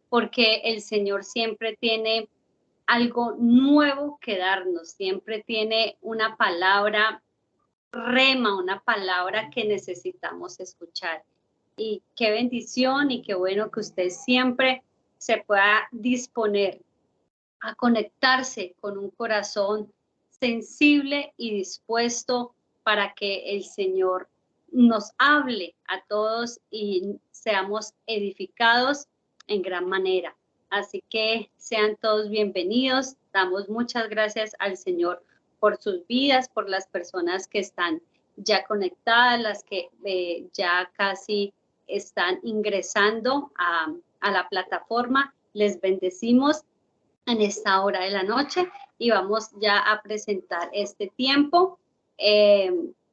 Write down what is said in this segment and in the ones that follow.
porque el Señor siempre tiene algo nuevo que darnos, siempre tiene una palabra rema, una palabra que necesitamos escuchar. Y qué bendición y qué bueno que usted siempre se pueda disponer a conectarse con un corazón sensible y dispuesto para que el Señor nos hable a todos y seamos edificados en gran manera. Así que sean todos bienvenidos. Damos muchas gracias al Señor por sus vidas, por las personas que están ya conectadas, las que ya casi están ingresando a la plataforma. Les bendecimos en esta hora de la noche y vamos ya a presentar este tiempo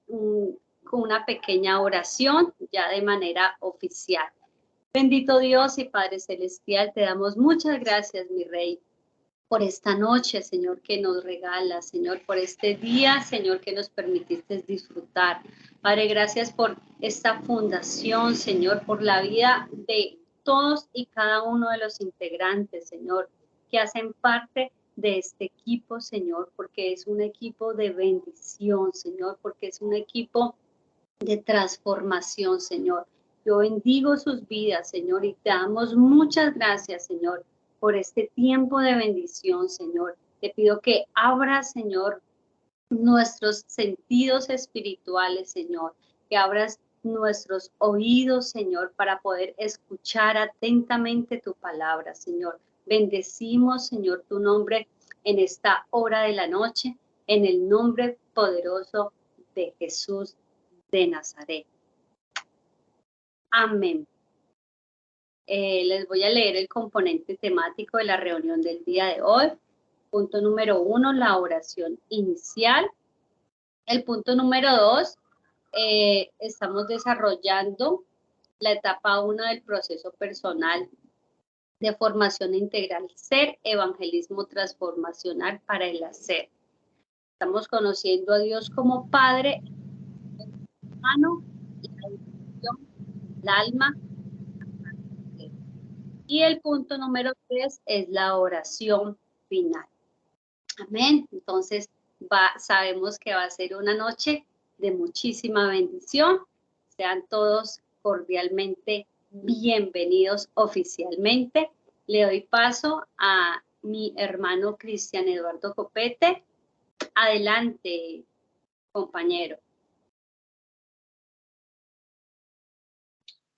con una pequeña oración ya de manera oficial. Bendito Dios y Padre Celestial, te damos muchas gracias, mi Rey, por esta noche, Señor, que nos regala, Señor, por este día, Señor, que nos permitiste disfrutar. Padre, gracias por esta fundación, Señor, por la vida de todos y cada uno de los integrantes, Señor, que hacen parte de este equipo, Señor, porque es un equipo de bendición, Señor, porque es un equipo de transformación, Señor. Yo bendigo sus vidas, Señor, y te damos muchas gracias, Señor, por este tiempo de bendición, Señor. Te pido que abras, Señor, nuestros sentidos espirituales, Señor, que abras nuestros oídos, Señor, para poder escuchar atentamente tu palabra, Señor. Bendecimos, Señor, tu nombre en esta hora de la noche, en el nombre poderoso de Jesús de Nazaret. Amén. Les voy a leer el componente temático de la reunión del día de hoy. Punto número 1, la oración inicial. El punto número 2, estamos desarrollando la etapa 1 del proceso personal de formación integral ser, evangelismo transformacional para el hacer. Estamos conociendo a Dios como Padre, el humano, la educación, el alma. Y el punto número 3 es la oración final. Amén. Entonces, sabemos que va a ser una noche de muchísima bendición. Sean todos cordialmente bienvenidos oficialmente. Le doy paso a mi hermano Cristian Eduardo Copete. Adelante, compañero.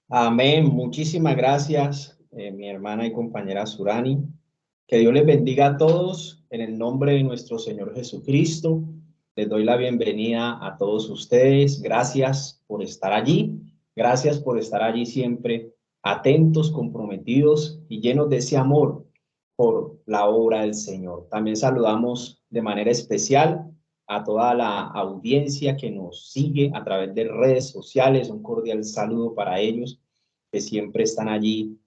Amén. Muchísimas gracias, mi hermana y compañera Surani. Que Dios les bendiga a todos en el nombre de nuestro Señor Jesucristo. Les doy la bienvenida a todos ustedes. Gracias por estar allí. Gracias por estar allí siempre atentos, comprometidos y llenos de ese amor por la obra del Señor. También saludamos de manera especial a toda la audiencia que nos sigue a través de redes sociales. Un cordial saludo para ellos que siempre están allí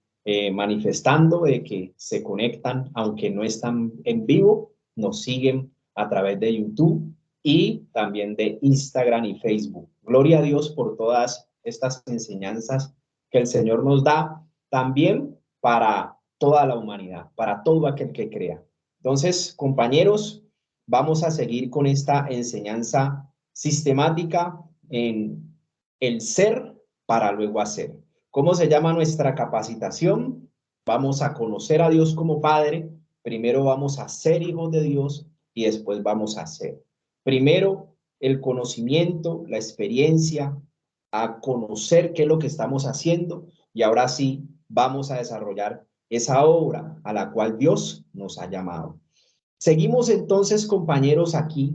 manifestando de que se conectan, aunque no están en vivo, nos siguen a través de YouTube y también de Instagram y Facebook. Gloria a Dios por todas estas enseñanzas que el Señor nos da también para toda la humanidad, para todo aquel que crea. Entonces, compañeros, vamos a seguir con esta enseñanza sistemática en el ser para luego hacer. ¿Cómo se llama nuestra capacitación? Vamos a conocer a Dios como Padre, primero vamos a ser hijos de Dios y después vamos a ser. Primero, el conocimiento, la experiencia, a conocer qué es lo que estamos haciendo y ahora sí vamos a desarrollar esa obra a la cual Dios nos ha llamado. Seguimos entonces, compañeros, aquí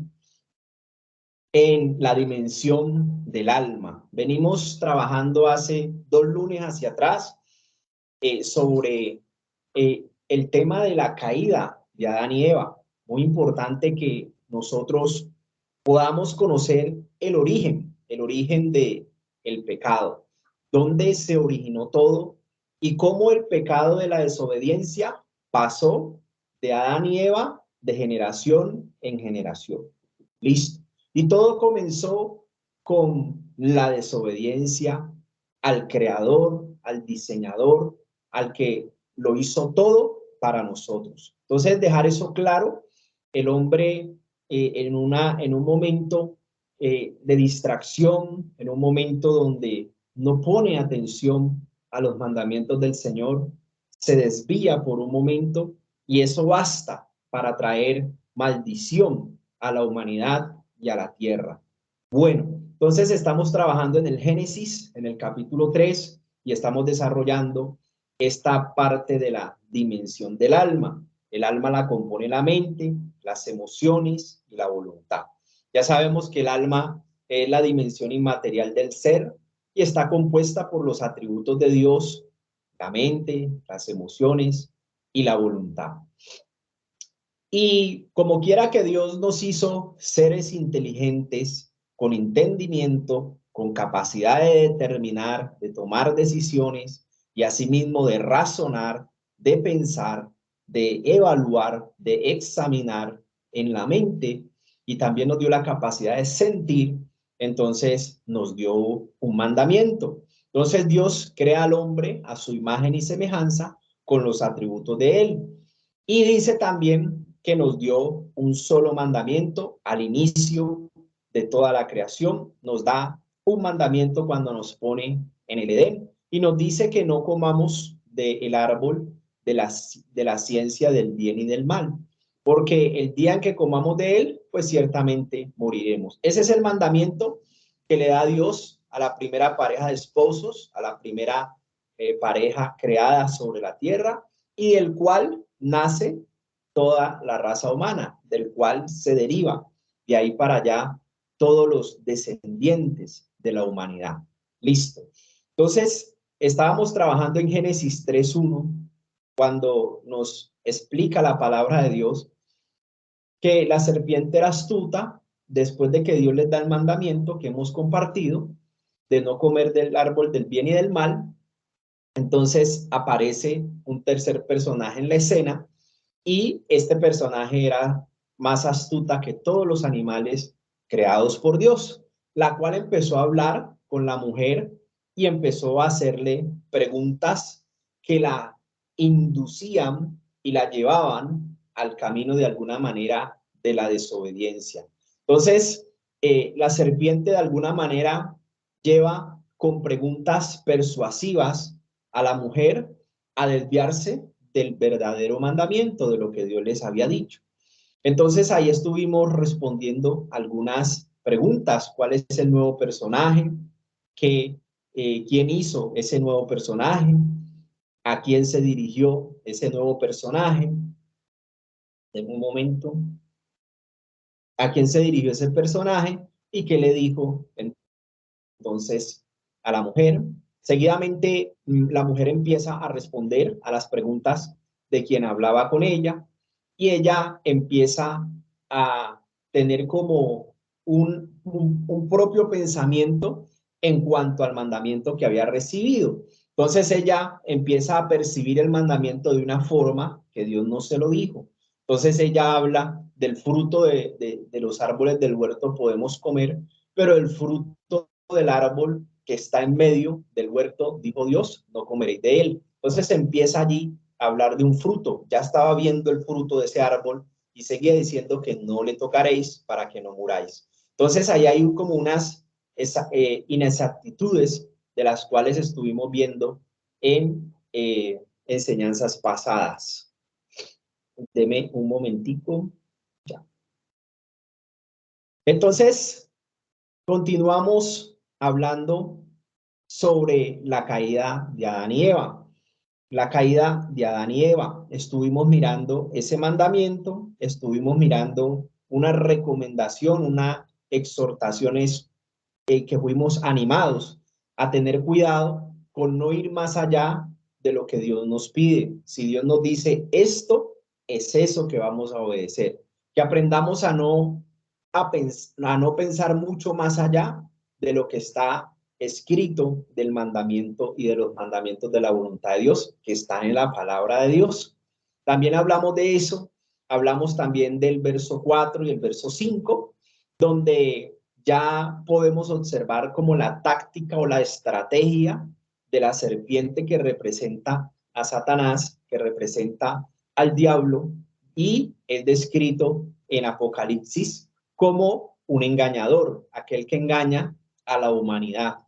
en la dimensión del alma. Venimos trabajando hace 2 lunes hacia atrás sobre el tema de la caída de Adán y Eva. Muy importante que nosotros podamos conocer el origen del pecado, dónde se originó todo y cómo el pecado de la desobediencia pasó de Adán y Eva de generación en generación. Listo. Y todo comenzó con la desobediencia al creador, al diseñador, al que lo hizo todo para nosotros. Entonces, dejar eso claro, el hombre en un momento de distracción, en un momento donde no pone atención a los mandamientos del Señor, se desvía por un momento y eso basta para traer maldición a la humanidad y a la tierra. Bueno, entonces estamos trabajando en el Génesis, en el capítulo 3, y estamos desarrollando esta parte de la dimensión del alma. El alma la compone la mente, las emociones y la voluntad. Ya sabemos que el alma es la dimensión inmaterial del ser y está compuesta por los atributos de Dios, la mente, las emociones y la voluntad. Y como quiera que Dios nos hizo seres inteligentes, con entendimiento, con capacidad de determinar, de tomar decisiones y asimismo de razonar, de pensar, de evaluar, de examinar en la mente, y también nos dio la capacidad de sentir, entonces nos dio un mandamiento. Entonces Dios crea al hombre a su imagen y semejanza con los atributos de él. Y dice también que nos dio un solo mandamiento al inicio de toda la creación. Nos da un mandamiento cuando nos pone en el Edén y nos dice que no comamos del árbol de la ciencia del bien y del mal, porque el día en que comamos de él, pues ciertamente moriremos. Ese es el mandamiento que le da Dios a la primera pareja de esposos, a la primera pareja creada sobre la tierra, y del cual nace toda la raza humana, del cual se deriva de ahí para allá todos los descendientes de la humanidad. Listo. Entonces, estábamos trabajando en Génesis 3:1, cuando nos explica la palabra de Dios que la serpiente era astuta después de que Dios les da el mandamiento que hemos compartido de no comer del árbol del bien y del mal. Entonces aparece un tercer personaje en la escena y este personaje era más astuta que todos los animales creados por Dios, la cual empezó a hablar con la mujer y empezó a hacerle preguntas que la inducían y la llevaban al camino de alguna manera de la desobediencia. Entonces, la serpiente de alguna manera lleva con preguntas persuasivas a la mujer a desviarse del verdadero mandamiento, de lo que Dios les había dicho. Entonces ahí estuvimos respondiendo algunas preguntas. ¿Cuál es el nuevo personaje? ¿Quién hizo ese nuevo personaje? ¿A quién se dirigió ese nuevo personaje? En un momento. ¿A quién se dirigió ese personaje? ¿Y qué le dijo entonces a la mujer? Seguidamente, la mujer empieza a responder a las preguntas de quien hablaba con ella y ella empieza a tener como un propio pensamiento en cuanto al mandamiento que había recibido. Entonces ella empieza a percibir el mandamiento de una forma que Dios no se lo dijo. Entonces ella habla del fruto de los árboles del huerto podemos comer, pero el fruto del árbol que está en medio del huerto, dijo Dios, no comeréis de él. Entonces empieza allí a hablar de un fruto. Ya estaba viendo el fruto de ese árbol y seguía diciendo que no le tocaréis para que no muráis. Entonces ahí hay como unas inexactitudes de las cuales estuvimos viendo en enseñanzas pasadas. Deme un momentico. Ya. Entonces, continuamos hablando sobre la caída de Adán y Eva. La caída de Adán y Eva. Estuvimos mirando ese mandamiento, estuvimos mirando una recomendación, una exhortación que fuimos animados a tener cuidado con no ir más allá de lo que Dios nos pide. Si Dios nos dice esto, es eso que vamos a obedecer. Que aprendamos a no pensar mucho más allá de lo que está escrito del mandamiento y de los mandamientos de la voluntad de Dios que están en la palabra de Dios. También hablamos de eso, hablamos también del verso 4 y el verso 5, donde ya podemos observar como la táctica o la estrategia de la serpiente que representa a Satanás, que representa al diablo, y es descrito en Apocalipsis como un engañador, aquel que engaña a la humanidad.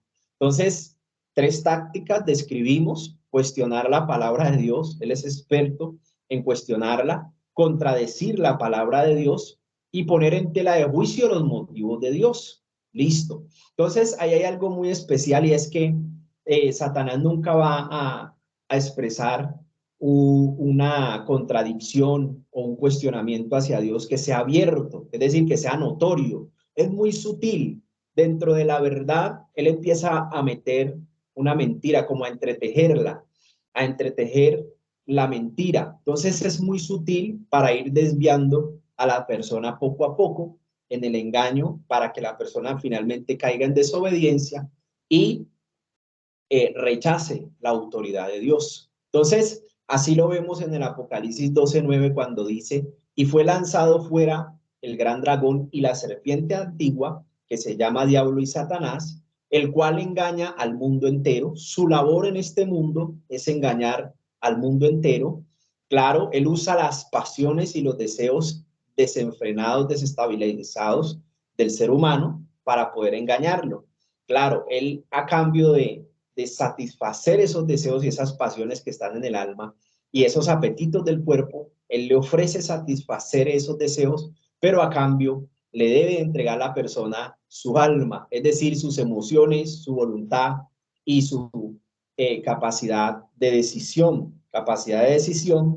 Entonces, 3 tácticas describimos: cuestionar la palabra de Dios, él es experto en cuestionarla, contradecir la palabra de Dios y poner en tela de juicio los motivos de Dios. Listo. Entonces, ahí hay algo muy especial, y es que Satanás nunca va a expresar una contradicción o un cuestionamiento hacia Dios que sea abierto, es decir, que sea notorio. Es muy sutil. Dentro de la verdad, él empieza a meter una mentira, como a entretejer la mentira. Entonces es muy sutil para ir desviando a la persona poco a poco en el engaño, para que la persona finalmente caiga en desobediencia y rechace la autoridad de Dios. Entonces, así lo vemos en el Apocalipsis 12:9, cuando dice: y fue lanzado fuera el gran dragón y la serpiente antigua, que se llama Diablo y Satanás, el cual engaña al mundo entero. Su labor en este mundo es engañar al mundo entero. Claro, él usa las pasiones y los deseos desenfrenados, desestabilizados del ser humano para poder engañarlo. Claro, él, a cambio de satisfacer esos deseos y esas pasiones que están en el alma y esos apetitos del cuerpo, él le ofrece satisfacer esos deseos, pero a cambio le debe entregar a la persona su alma, es decir, sus emociones, su voluntad y su capacidad de decisión,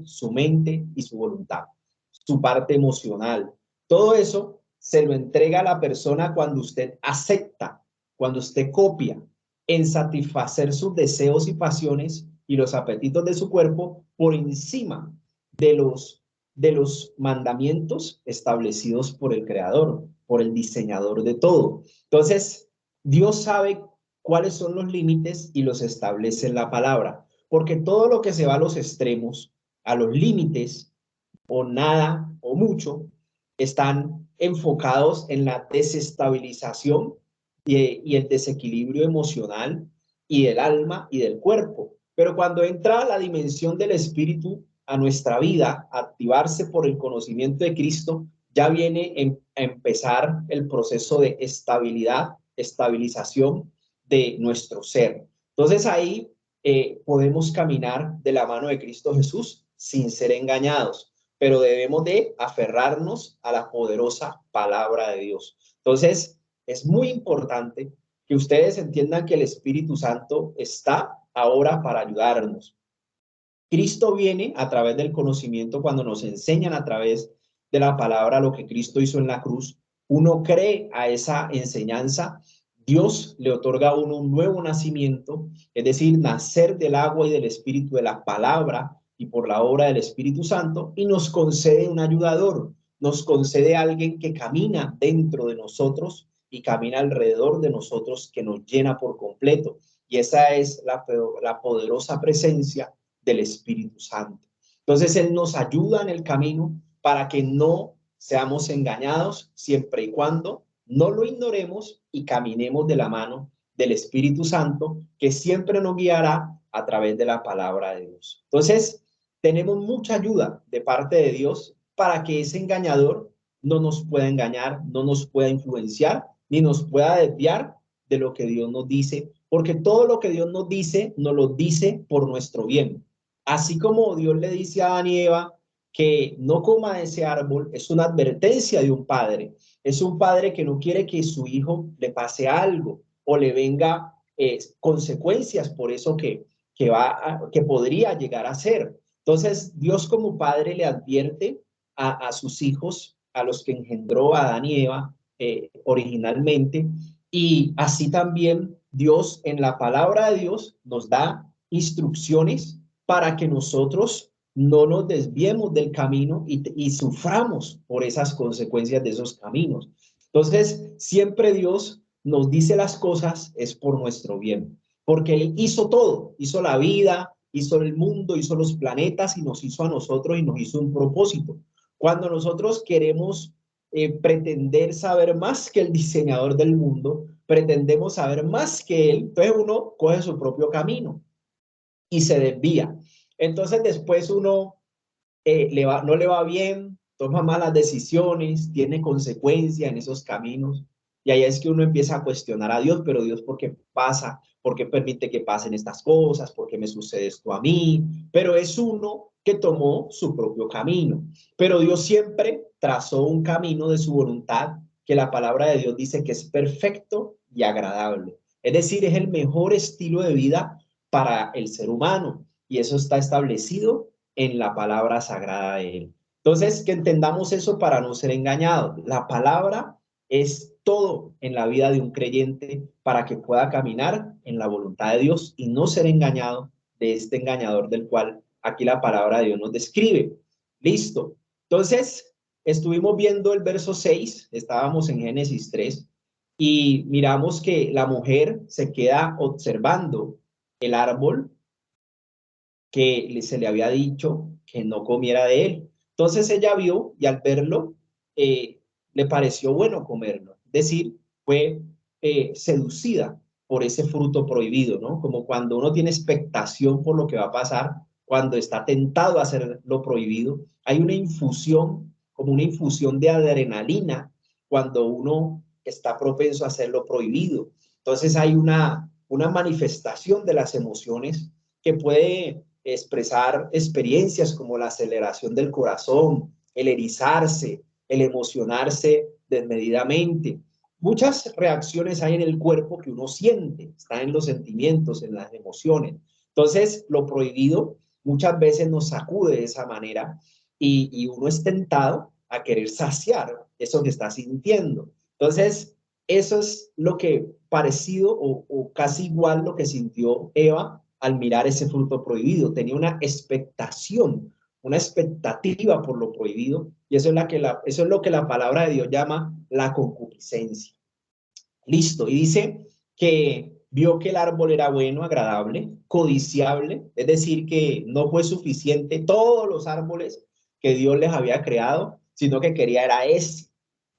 su mente y su voluntad, su parte emocional. Todo eso se lo entrega a la persona cuando usted acepta, cuando usted copia en satisfacer sus deseos y pasiones y los apetitos de su cuerpo por encima de los mandamientos establecidos por el Creador, por el diseñador de todo. Entonces, Dios sabe cuáles son los límites y los establece en la palabra, porque todo lo que se va a los extremos, a los límites, o nada o mucho, están enfocados en la desestabilización y el desequilibrio emocional y del alma y del cuerpo. Pero cuando entra la dimensión del espíritu a nuestra vida, a activarse por el conocimiento de Cristo, ya viene a empezar el proceso de estabilización de nuestro ser. Entonces ahí podemos caminar de la mano de Cristo Jesús sin ser engañados, pero debemos de aferrarnos a la poderosa palabra de Dios. Entonces, es muy importante que ustedes entiendan que el Espíritu Santo está ahora para ayudarnos. Cristo viene a través del conocimiento. Cuando nos enseñan a través de la palabra lo que Cristo hizo en la cruz, uno cree a esa enseñanza. Dios le otorga a uno un nuevo nacimiento, es decir, nacer del agua y del Espíritu, de la palabra y por la obra del Espíritu Santo, y nos concede un ayudador, nos concede a alguien que camina dentro de nosotros y camina alrededor de nosotros, que nos llena por completo. Y esa es la poderosa presencia del Espíritu Santo. Entonces, Él nos ayuda en el camino para que no seamos engañados, siempre y cuando no lo ignoremos y caminemos de la mano del Espíritu Santo, que siempre nos guiará a través de la palabra de Dios. Entonces, tenemos mucha ayuda de parte de Dios para que ese engañador no nos pueda engañar, no nos pueda influenciar, ni nos pueda desviar de lo que Dios nos dice, porque todo lo que Dios nos dice, nos lo dice por nuestro bien. Así como Dios le dice a Adán y Eva que no coma de ese árbol, es una advertencia de un padre. Es un padre que no quiere que su hijo le pase algo o le venga consecuencias por eso que podría llegar a ser. Entonces, Dios como padre le advierte a sus hijos, a los que engendró a Adán y Eva originalmente, y así también Dios en la palabra de Dios nos da instrucciones para que nosotros no nos desviemos del camino y suframos por esas consecuencias de esos caminos. Entonces, siempre Dios nos dice las cosas es por nuestro bien, porque Él hizo todo, hizo la vida, hizo el mundo, hizo los planetas y nos hizo a nosotros y nos hizo un propósito. Cuando nosotros queremos pretender saber más que el diseñador del mundo, pretendemos saber más que Él, entonces uno coge su propio camino y se desvía. Entonces después uno no le va bien, toma malas decisiones, tiene consecuencias en esos caminos. Y ahí es que uno empieza a cuestionar a Dios, pero Dios, ¿por qué pasa? ¿Por qué permite que pasen estas cosas? ¿Por qué me sucede esto a mí? Pero es uno que tomó su propio camino. Pero Dios siempre trazó un camino de su voluntad que la palabra de Dios dice que es perfecto y agradable. Es decir, es el mejor estilo de vida para el ser humano. Y eso está establecido en la palabra sagrada de Él. Entonces, que entendamos eso para no ser engañados. La palabra es todo en la vida de un creyente para que pueda caminar en la voluntad de Dios y no ser engañado de este engañador del cual aquí la palabra de Dios nos describe. Listo. Entonces, estuvimos viendo el verso 6, estábamos en Génesis 3, y miramos que la mujer se queda observando el árbol que se le había dicho que no comiera de él. Entonces ella vio y al verlo le pareció bueno comerlo. Es decir, fue seducida por ese fruto prohibido, ¿no? Como cuando uno tiene expectación por lo que va a pasar, cuando está tentado a hacer lo prohibido, hay una infusión, como una infusión de adrenalina cuando uno está propenso a hacer lo prohibido. Entonces hay una manifestación de las emociones que puede expresar experiencias como la aceleración del corazón, el erizarse, el emocionarse desmedidamente. Muchas reacciones hay en el cuerpo que uno siente, está en los sentimientos, en las emociones. Entonces, lo prohibido muchas veces nos sacude de esa manera y uno es tentado a querer saciar eso que está sintiendo. Entonces, eso es lo que parecido o casi igual lo que sintió Eva al mirar ese fruto prohibido. Tenía una expectación, una expectativa por lo prohibido, y eso es lo que la palabra de Dios llama la concupiscencia. Listo, y dice que vio que el árbol era bueno, agradable, codiciable, es decir, que no fue suficiente todos los árboles que Dios les había creado, sino que quería era ese.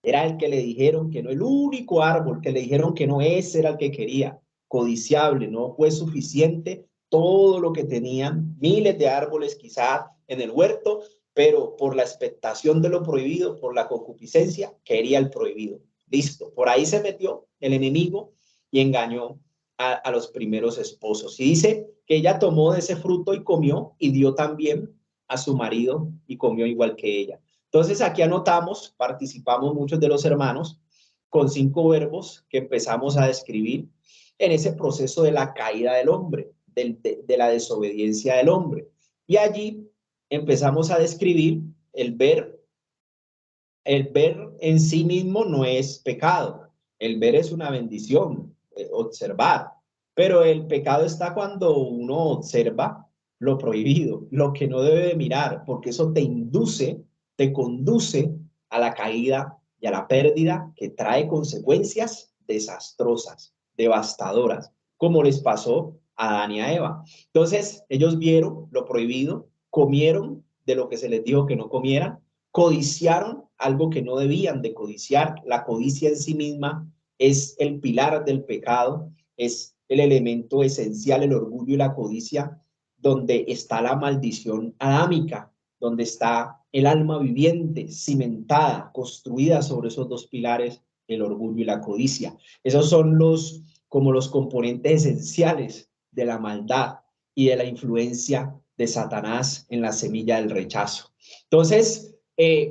Era el que le dijeron que no, el único árbol que le dijeron que no, ese era el que quería, codiciable, no fue suficiente todo lo que tenían, miles de árboles quizá en el huerto, pero por la expectación de lo prohibido, por la concupiscencia, quería el prohibido. Listo, por ahí se metió el enemigo y engañó a los primeros esposos. Y dice que ella tomó de ese fruto y comió y dio también a su marido y comió igual que ella. Entonces aquí anotamos, participamos muchos de los hermanos con 5 verbos que empezamos a describir en ese proceso de la caída del hombre, de la desobediencia del hombre. Y allí empezamos a describir el ver en sí mismo no es pecado. El ver es una bendición, observar. Pero el pecado está cuando uno observa lo prohibido, lo que no debe de mirar, porque eso te conduce a la caída y a la pérdida que trae consecuencias desastrosas, devastadoras, como les pasó a Adán y a Eva. Entonces, ellos vieron lo prohibido, comieron de lo que se les dijo que no comieran, codiciaron algo que no debían de codiciar. La codicia en sí misma es el pilar del pecado, es el elemento esencial, el orgullo y la codicia, donde está la maldición adámica, donde está el alma viviente, cimentada, construida sobre esos dos pilares, el orgullo y la codicia. Esos son como los componentes esenciales de la maldad y de la influencia de Satanás en la semilla del rechazo. Entonces,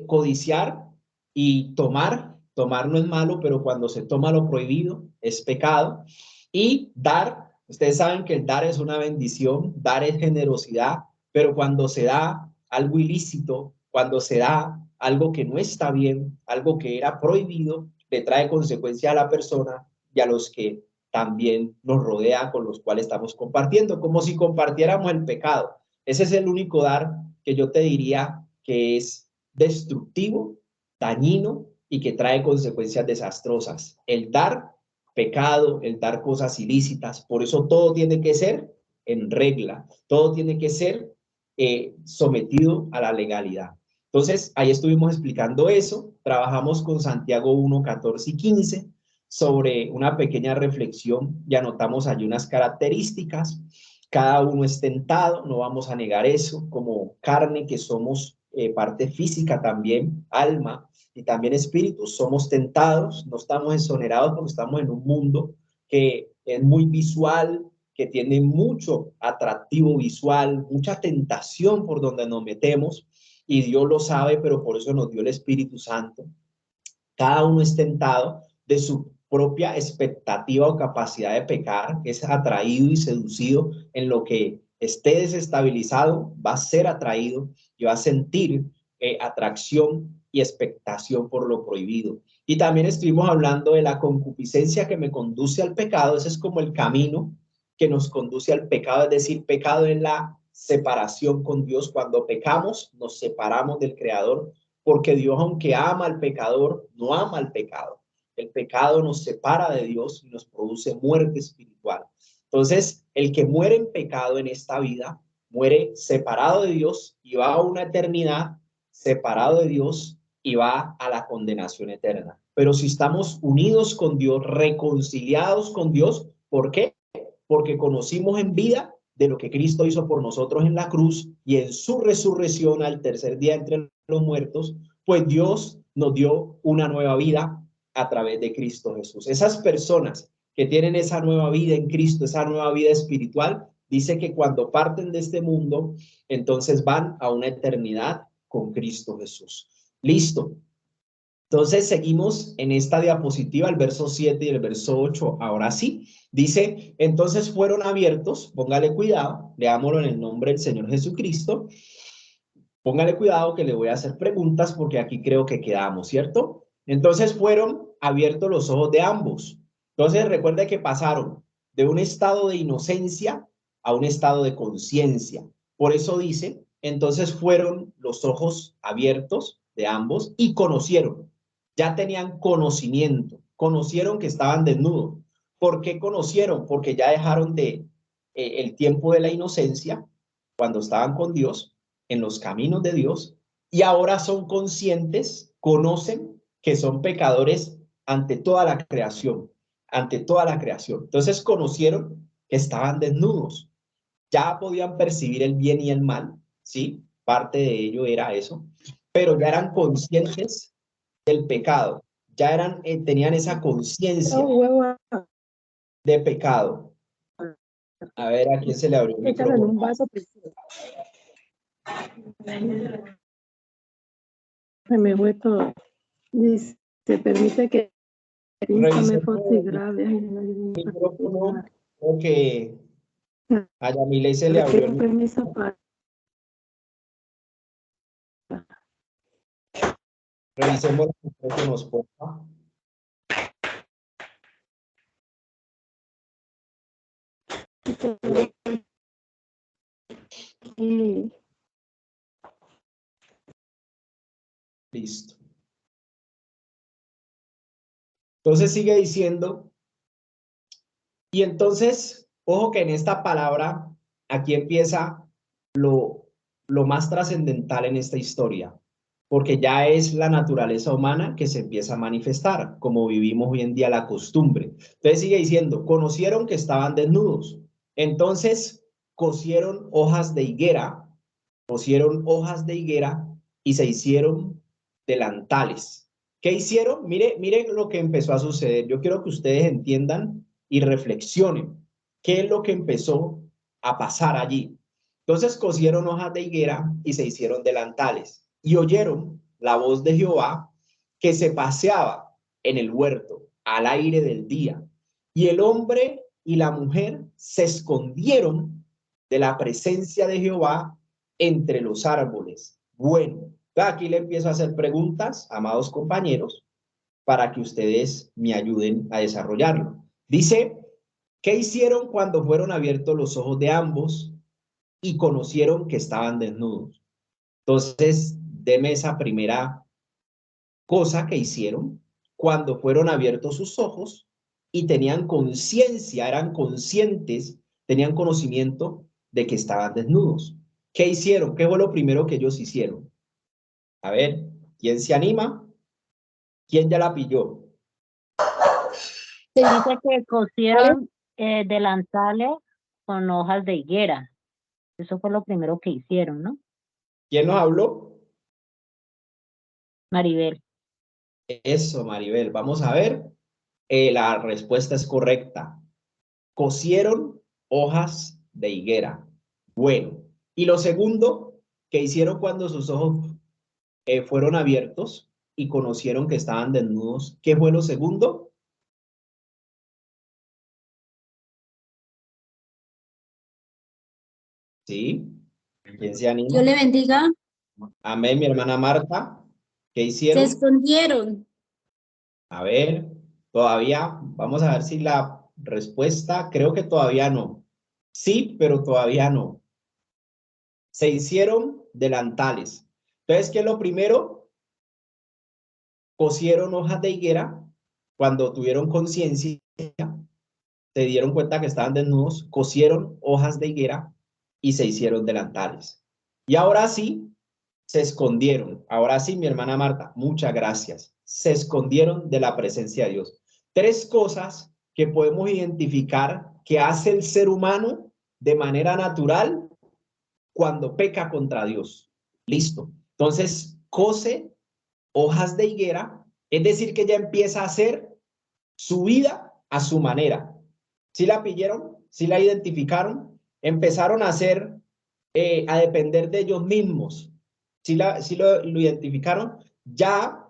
codiciar y tomar no es malo, pero cuando se toma lo prohibido es pecado. Y dar, ustedes saben que el dar es una bendición, dar es generosidad, pero cuando se da algo ilícito, cuando se da algo que no está bien, algo que era prohibido, le trae consecuencia a la persona y a los que también nos rodean, con los cuales estamos compartiendo, como si compartiéramos el pecado. Ese es el único dar que yo te diría que es destructivo, dañino y que trae consecuencias desastrosas. El dar pecado, el dar cosas ilícitas, por eso todo tiene que ser en regla, todo tiene que ser sometido a la legalidad. Entonces, ahí estuvimos explicando eso, trabajamos con Santiago 1, 14 y 15 sobre una pequeña reflexión y anotamos allí unas características. Cada uno es tentado, no vamos a negar eso, como carne que somos, parte física también, alma y también espíritu, somos tentados, no estamos exonerados porque estamos en un mundo que es muy visual, que tiene mucho atractivo visual, mucha tentación por donde nos metemos, y Dios lo sabe, pero por eso nos dio el Espíritu Santo. Cada uno es tentado de su propia expectativa o capacidad de pecar, es atraído y seducido en lo que esté desestabilizado, va a ser atraído y va a sentir atracción y expectación por lo prohibido. Y también estuvimos hablando de la concupiscencia que me conduce al pecado. Ese es como el camino que nos conduce al pecado, es decir, pecado es la separación con Dios. Cuando pecamos, nos separamos del Creador, porque Dios, aunque ama al pecador, no ama al pecado. El pecado nos separa de Dios y nos produce muerte espiritual. Entonces, el que muere en pecado en esta vida, muere separado de Dios y va a una eternidad separado de Dios y va a la condenación eterna. Pero si estamos unidos con Dios, reconciliados con Dios, ¿por qué? Porque conocimos en vida de lo que Cristo hizo por nosotros en la cruz y en su resurrección al tercer día entre los muertos, pues Dios nos dio una nueva vida a través de Cristo Jesús. Esas personas que tienen esa nueva vida en Cristo, esa nueva vida espiritual, dice que cuando parten de este mundo, entonces van a una eternidad con Cristo Jesús. Listo. Entonces seguimos en esta diapositiva, el verso 7 y el verso 8. Ahora sí, dice, entonces fueron abiertos, póngale cuidado, leámoslo en el nombre del Señor Jesucristo. Póngale cuidado que le voy a hacer preguntas porque aquí creo que quedamos, ¿cierto? Entonces fueron abiertos los ojos de ambos. Entonces recuerde que pasaron de un estado de inocencia a un estado de conciencia. Por eso dice, entonces fueron los ojos abiertos de ambos y conocieron. Ya tenían conocimiento, conocieron que estaban desnudos. ¿Por qué conocieron? Porque ya dejaron el tiempo de la inocencia cuando estaban con Dios, en los caminos de Dios, y ahora son conscientes, conocen que son pecadores ante toda la creación, ante toda la creación. Entonces conocieron que estaban desnudos, ya podían percibir el bien y el mal, ¿sí? Parte de ello era eso, pero ya eran conscientes del pecado, ya eran, tenían esa conciencia de pecado. A ver, ¿a quién se le abrió el micrófono? Un vaso, se me fue todo. Dice, se permite que me fue grave. El micrófono, creo que a Yamile se le abrió el permiso para... Revisemos los micrófonos, por favor. Listo. Entonces sigue diciendo, y entonces, ojo que en esta palabra, aquí empieza lo más trascendental en esta historia, porque ya es la naturaleza humana que se empieza a manifestar, como vivimos hoy en día la costumbre. Entonces sigue diciendo, conocieron que estaban desnudos, entonces cosieron hojas de higuera y se hicieron delantales. ¿Qué hicieron? Mire lo que empezó a suceder. Yo quiero que ustedes entiendan y reflexionen qué es lo que empezó a pasar allí. Entonces cosieron hojas de higuera y se hicieron delantales y oyeron la voz de Jehová que se paseaba en el huerto al aire del día. Y el hombre y la mujer se escondieron de la presencia de Jehová entre los árboles. Bueno, aquí le empiezo a hacer preguntas, amados compañeros, para que ustedes me ayuden a desarrollarlo. Dice, ¿qué hicieron cuando fueron abiertos los ojos de ambos y conocieron que estaban desnudos? Entonces, deme esa primera cosa que hicieron cuando fueron abiertos sus ojos y tenían conciencia, eran conscientes, tenían conocimiento de que estaban desnudos. ¿Qué hicieron? ¿Qué fue lo primero que ellos hicieron? A ver, ¿quién se anima? ¿Quién ya la pilló? Se dice que cosieron delantales con hojas de higuera. Eso fue lo primero que hicieron, ¿no? ¿Quién nos habló? Maribel. Eso, Maribel. Vamos a ver. La respuesta es correcta. Cosieron hojas de higuera. Bueno. Y lo segundo que hicieron cuando sus ojos fueron abiertos y conocieron que estaban desnudos, ¿qué fue lo segundo? ¿Sí? ¿Quién se anima? Dios le bendiga. Amén, mi hermana Marta. ¿Qué Se hicieron? escondieron. A ver, todavía, vamos a ver si la respuesta, creo que todavía no. Sí, pero todavía no. Se hicieron delantales. Entonces, ¿qué es lo primero? Cosieron hojas de higuera. Cuando tuvieron conciencia, se dieron cuenta que estaban desnudos, cosieron hojas de higuera y se hicieron delantales. Y ahora sí, se escondieron. Ahora sí, mi hermana Marta, muchas gracias. Se escondieron de la presencia de Dios. Tres cosas que podemos identificar que hace el ser humano de manera natural cuando peca contra Dios. Listo. Entonces, cose hojas de higuera, es decir, que ya empieza a hacer su vida a su manera. ¿Sí la pillaron? ¿Sí la identificaron? Empezaron a hacer, a depender de ellos mismos. ¿Sí lo identificaron? Ya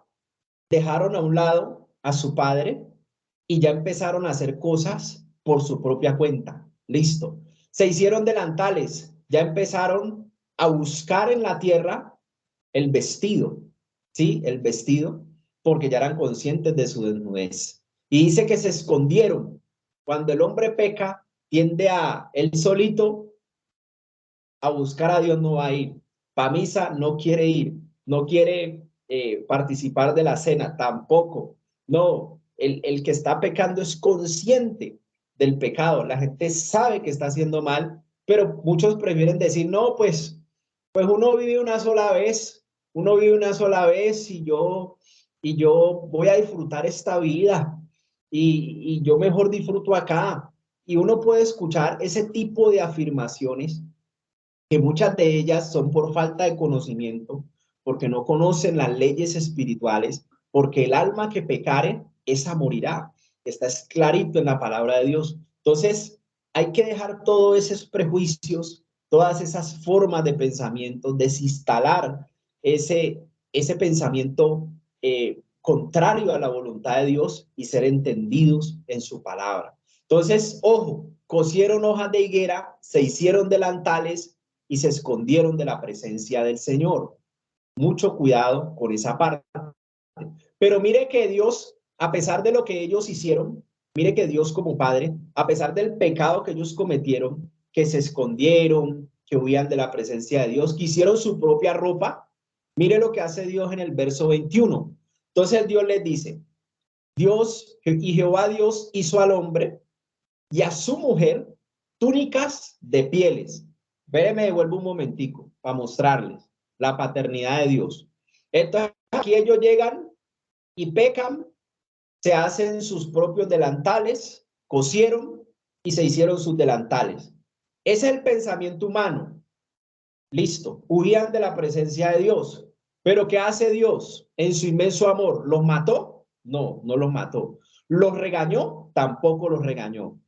dejaron a un lado a su padre y ya empezaron a hacer cosas por su propia cuenta. Listo. Se hicieron delantales, ya empezaron a buscar en la tierra el vestido, ¿sí? El vestido, porque ya eran conscientes de su desnudez. Y dice que se escondieron. Cuando el hombre peca, tiende a él solito a buscar a Dios, no va a ir. Pa' misa no quiere ir, no quiere participar de la cena, tampoco. No, el que está pecando es consciente del pecado. La gente sabe que está haciendo mal, pero muchos prefieren decir, no, pues uno vive una sola vez y yo voy a disfrutar esta vida y yo mejor disfruto acá. Y uno puede escuchar ese tipo de afirmaciones que muchas de ellas son por falta de conocimiento, porque no conocen las leyes espirituales, porque el alma que pecare, esa morirá. Está clarito en la palabra de Dios. Entonces, hay que dejar todos esos prejuicios, todas esas formas de pensamiento, desinstalar ese pensamiento contrario a la voluntad de Dios y ser entendidos en su palabra. Entonces, ojo, cosieron hojas de higuera, se hicieron delantales y se escondieron de la presencia del Señor. Mucho cuidado con esa parte. Pero mire que Dios, a pesar de lo que ellos hicieron, mire que Dios como Padre, a pesar del pecado que ellos cometieron, que se escondieron, que huían de la presencia de Dios, que hicieron su propia ropa, mire lo que hace Dios en el verso 21. Entonces Dios les dice, Dios y Jehová Dios hizo al hombre y a su mujer túnicas de pieles. Me devuelvo un momentico para mostrarles la paternidad de Dios. Entonces aquí ellos llegan y pecan, se hacen sus propios delantales, cosieron y se hicieron sus delantales. Ese es el pensamiento humano. Listo, huían de la presencia de Dios. Pero ¿qué hace Dios en su inmenso amor? ¿Los mató? No, no los mató. ¿Los regañó? Tampoco los regañó.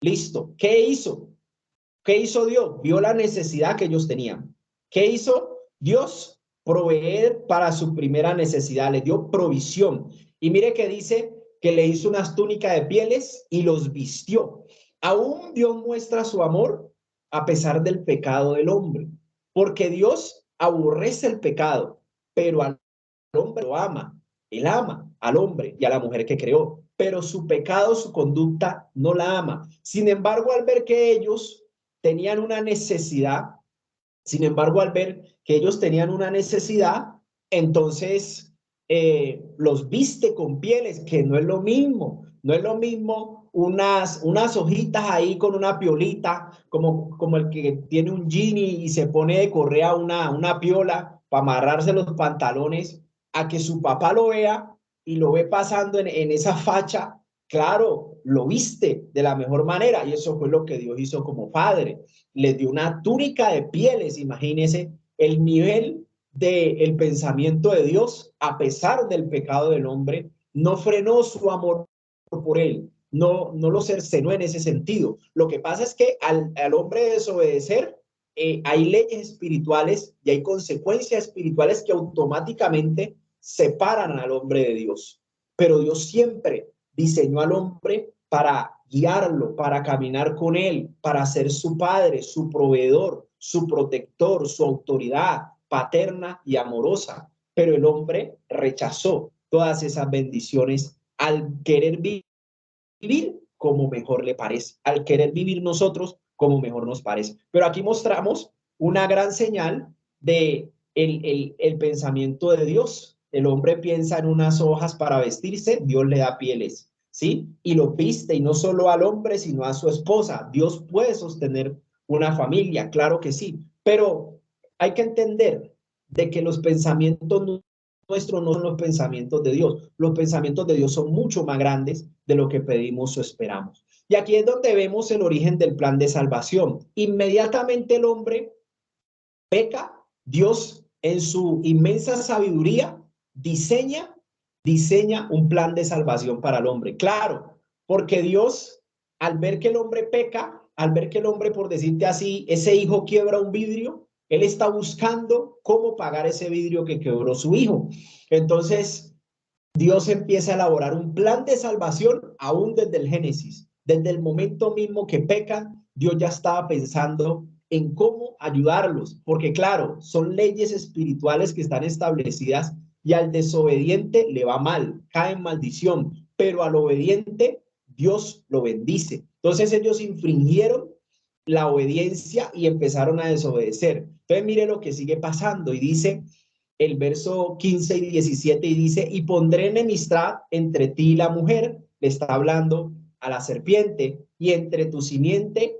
Listo, ¿qué hizo? ¿Qué hizo Dios? Vio la necesidad que ellos tenían. ¿Qué hizo Dios? Proveer para su primera necesidad, le dio provisión. Y mire que dice que le hizo unas túnicas de pieles y los vistió. Aún Dios muestra su amor a pesar del pecado del hombre, porque Dios aborrece el pecado, pero al hombre lo ama. Él ama al hombre y a la mujer que creó, pero su pecado, su conducta no la ama. Sin embargo, al ver que ellos tenían una necesidad, entonces los viste con pieles, que no es lo mismo. No es lo mismo unas hojitas ahí con una piolita, como el que tiene un genie y se pone de correa una piola para amarrarse los pantalones, a que su papá lo vea y lo ve pasando en esa facha claro, lo viste de la mejor manera, y eso fue lo que Dios hizo como padre. Le dio una túnica de pieles, imagínese el nivel del pensamiento de Dios, a pesar del pecado del hombre, no frenó su amor por él, no lo cercenó en ese sentido. Lo que pasa es que al hombre desobedecer, hay leyes espirituales y hay consecuencias espirituales que automáticamente separan al hombre de Dios. Pero Dios siempre diseñó al hombre para guiarlo, para caminar con él, para ser su padre, su proveedor, su protector, su autoridad paterna y amorosa. Pero el hombre rechazó todas esas bendiciones al querer vivir como mejor le parece, al querer vivir nosotros como mejor nos parece. Pero aquí mostramos una gran señal de el pensamiento de Dios. El hombre piensa en unas hojas para vestirse, Dios le da pieles, ¿sí? Y lo viste, y no solo al hombre, sino a su esposa. Dios puede sostener una familia, claro que sí, pero hay que entender de que los pensamientos nuestros no son los pensamientos de Dios. Los pensamientos de Dios son mucho más grandes de lo que pedimos o esperamos. Y aquí es donde vemos el origen del plan de salvación. Inmediatamente el hombre peca, Dios en su inmensa sabiduría diseña un plan de salvación para el hombre. Claro, porque Dios, al ver que el hombre peca, al ver que el hombre, por decirte así, ese hijo quiebra un vidrio, él está buscando cómo pagar ese vidrio que quebró su hijo. Entonces, Dios empieza a elaborar un plan de salvación aún desde el Génesis. Desde el momento mismo que pecan, Dios ya estaba pensando en cómo ayudarlos, porque claro, son leyes espirituales que están establecidas y al desobediente le va mal, cae en maldición, pero al obediente Dios lo bendice. Entonces ellos infringieron la obediencia y empezaron a desobedecer. Entonces mire lo que sigue pasando y dice el verso 15 y 17 y dice, y pondré enemistad entre ti y la mujer, le está hablando a la serpiente, y entre tu simiente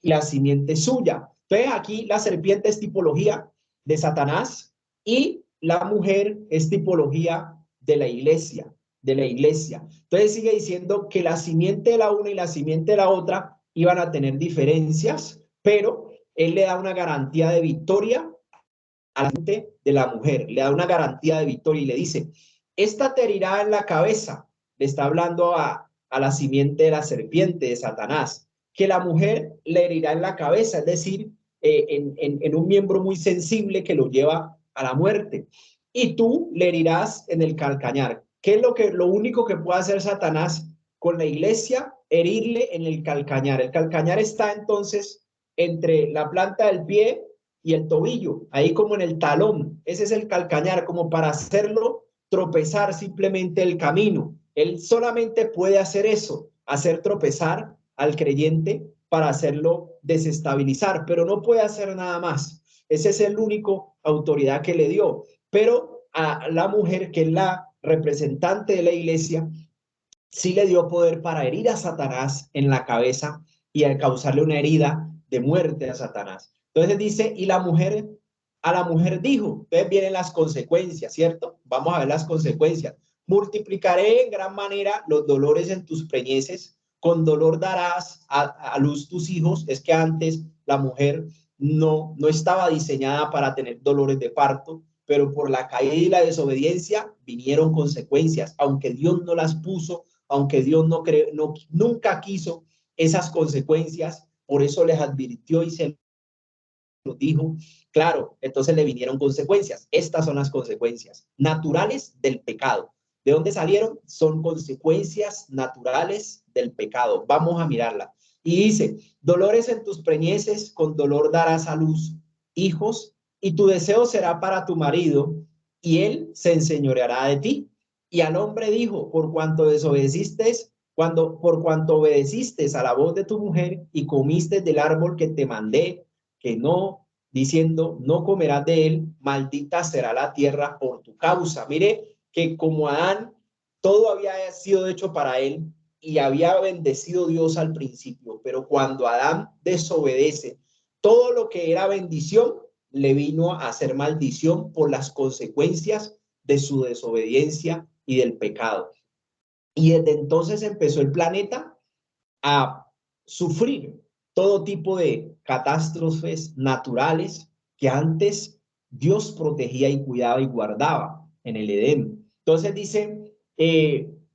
y la simiente suya. Entonces aquí la serpiente es tipología de Satanás y la mujer es tipología de la iglesia, Entonces sigue diciendo que la simiente de la una y la simiente de la otra iban a tener diferencias, pero él le da una garantía de victoria a la mente de la mujer, le da una garantía de victoria y le dice, esta te herirá en la cabeza, le está hablando a la simiente de la serpiente de Satanás, que la mujer le herirá en la cabeza, es decir, en un miembro muy sensible que lo lleva a la muerte, y tú le herirás en el calcañar. ¿Qué es lo único que puede hacer Satanás con la iglesia? Herirle en el calcañar. El calcañar está entonces entre la planta del pie y el tobillo, ahí como en el talón. Ese es el calcañar, como para hacerlo tropezar simplemente el camino. Él solamente puede hacer eso, hacer tropezar al creyente para hacerlo desestabilizar, pero no puede hacer nada más. Ese es el único autoridad que le dio. Pero a la mujer, que es la representante de la iglesia, sí le dio poder para herir a Satanás en la cabeza y al causarle una herida de muerte a Satanás. Entonces dice, y a la mujer dijo, entonces vienen las consecuencias, ¿cierto? Vamos a ver las consecuencias. Multiplicaré en gran manera los dolores en tus preñeces, con dolor darás a luz tus hijos. Es que antes la mujer no estaba diseñada para tener dolores de parto, pero por la caída y la desobediencia vinieron consecuencias, aunque Dios no las puso, aunque Dios nunca quiso esas consecuencias, por eso les advirtió y se lo dijo. Claro, entonces le vinieron consecuencias. Estas son las consecuencias naturales del pecado. ¿De dónde salieron? Son consecuencias naturales del pecado. Vamos a mirarla. Y dice, dolores en tus preñeces, con dolor darás a luz hijos, y tu deseo será para tu marido, y él se enseñoreará de ti. Y al hombre dijo, por cuanto obedeciste a la voz de tu mujer y comiste del árbol que te mandé, que no, diciendo, no comerás de él, maldita será la tierra por tu causa. Mire que como Adán, todo había sido hecho para él y había bendecido Dios al principio, pero cuando Adán desobedece, todo lo que era bendición le vino a ser maldición por las consecuencias de su desobediencia y del pecado. Y desde entonces empezó el planeta a sufrir todo tipo de catástrofes naturales que antes Dios protegía y cuidaba y guardaba en el Edén. Entonces dice,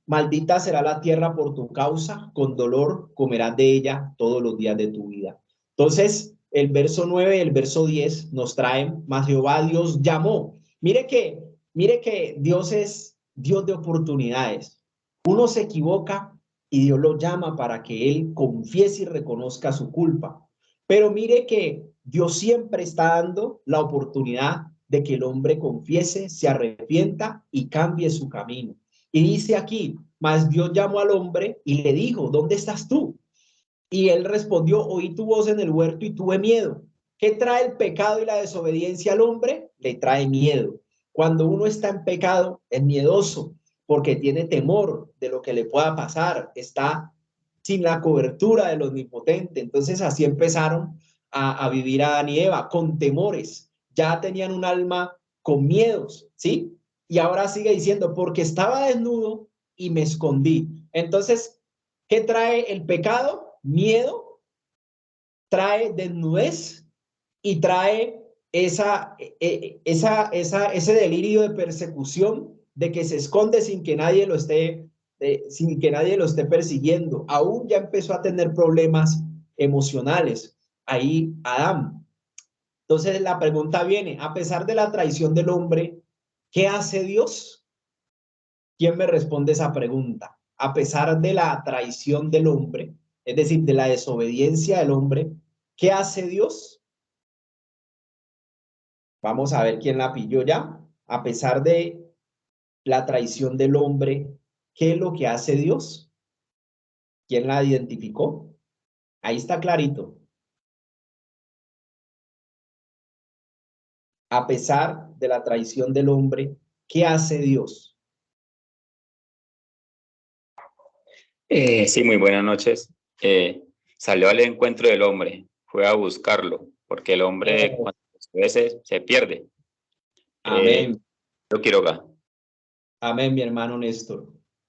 maldita será la tierra por tu causa, con dolor comerás de ella todos los días de tu vida. Entonces, el verso 9 y el verso 10 nos traen, mas Jehová Dios llamó. Mire que Dios es Dios de oportunidades. Uno se equivoca y Dios lo llama para que él confiese y reconozca su culpa. Pero mire que Dios siempre está dando la oportunidad de que el hombre confiese, se arrepienta y cambie su camino. Y dice aquí, mas Dios llamó al hombre y le dijo, ¿dónde estás tú? Y él respondió, oí tu voz en el huerto y tuve miedo. ¿Qué trae el pecado y la desobediencia al hombre? Le trae miedo. Cuando uno está en pecado, es miedoso porque tiene temor de lo que le pueda pasar, está sin la cobertura del omnipotente. Entonces así empezaron a vivir Adán y Eva, con temores. Ya tenían un alma con miedos, ¿sí? Y ahora sigue diciendo, porque estaba desnudo y me escondí. Entonces, ¿qué trae el pecado? Miedo, trae desnudez y trae ese delirio de persecución, de que se esconde sin que nadie lo esté persiguiendo. Aún ya empezó a tener problemas emocionales ahí Adán. Entonces la pregunta viene, a pesar de la traición del hombre, ¿qué hace Dios? ¿Quién me responde esa pregunta? A pesar de la traición del hombre, es decir, de la desobediencia del hombre, ¿qué hace Dios? Vamos a ver quién la pilló ya. A pesar de la traición del hombre, ¿qué es lo que hace Dios? ¿Quién la identificó? Ahí está clarito. A pesar de la traición del hombre, ¿qué hace Dios? Sí, muy buenas noches. Salió al encuentro del hombre, fue a buscarlo, porque el hombre cuando a veces se pierde. Amén. Yo Quiroga. Amén, mi hermano Néstor.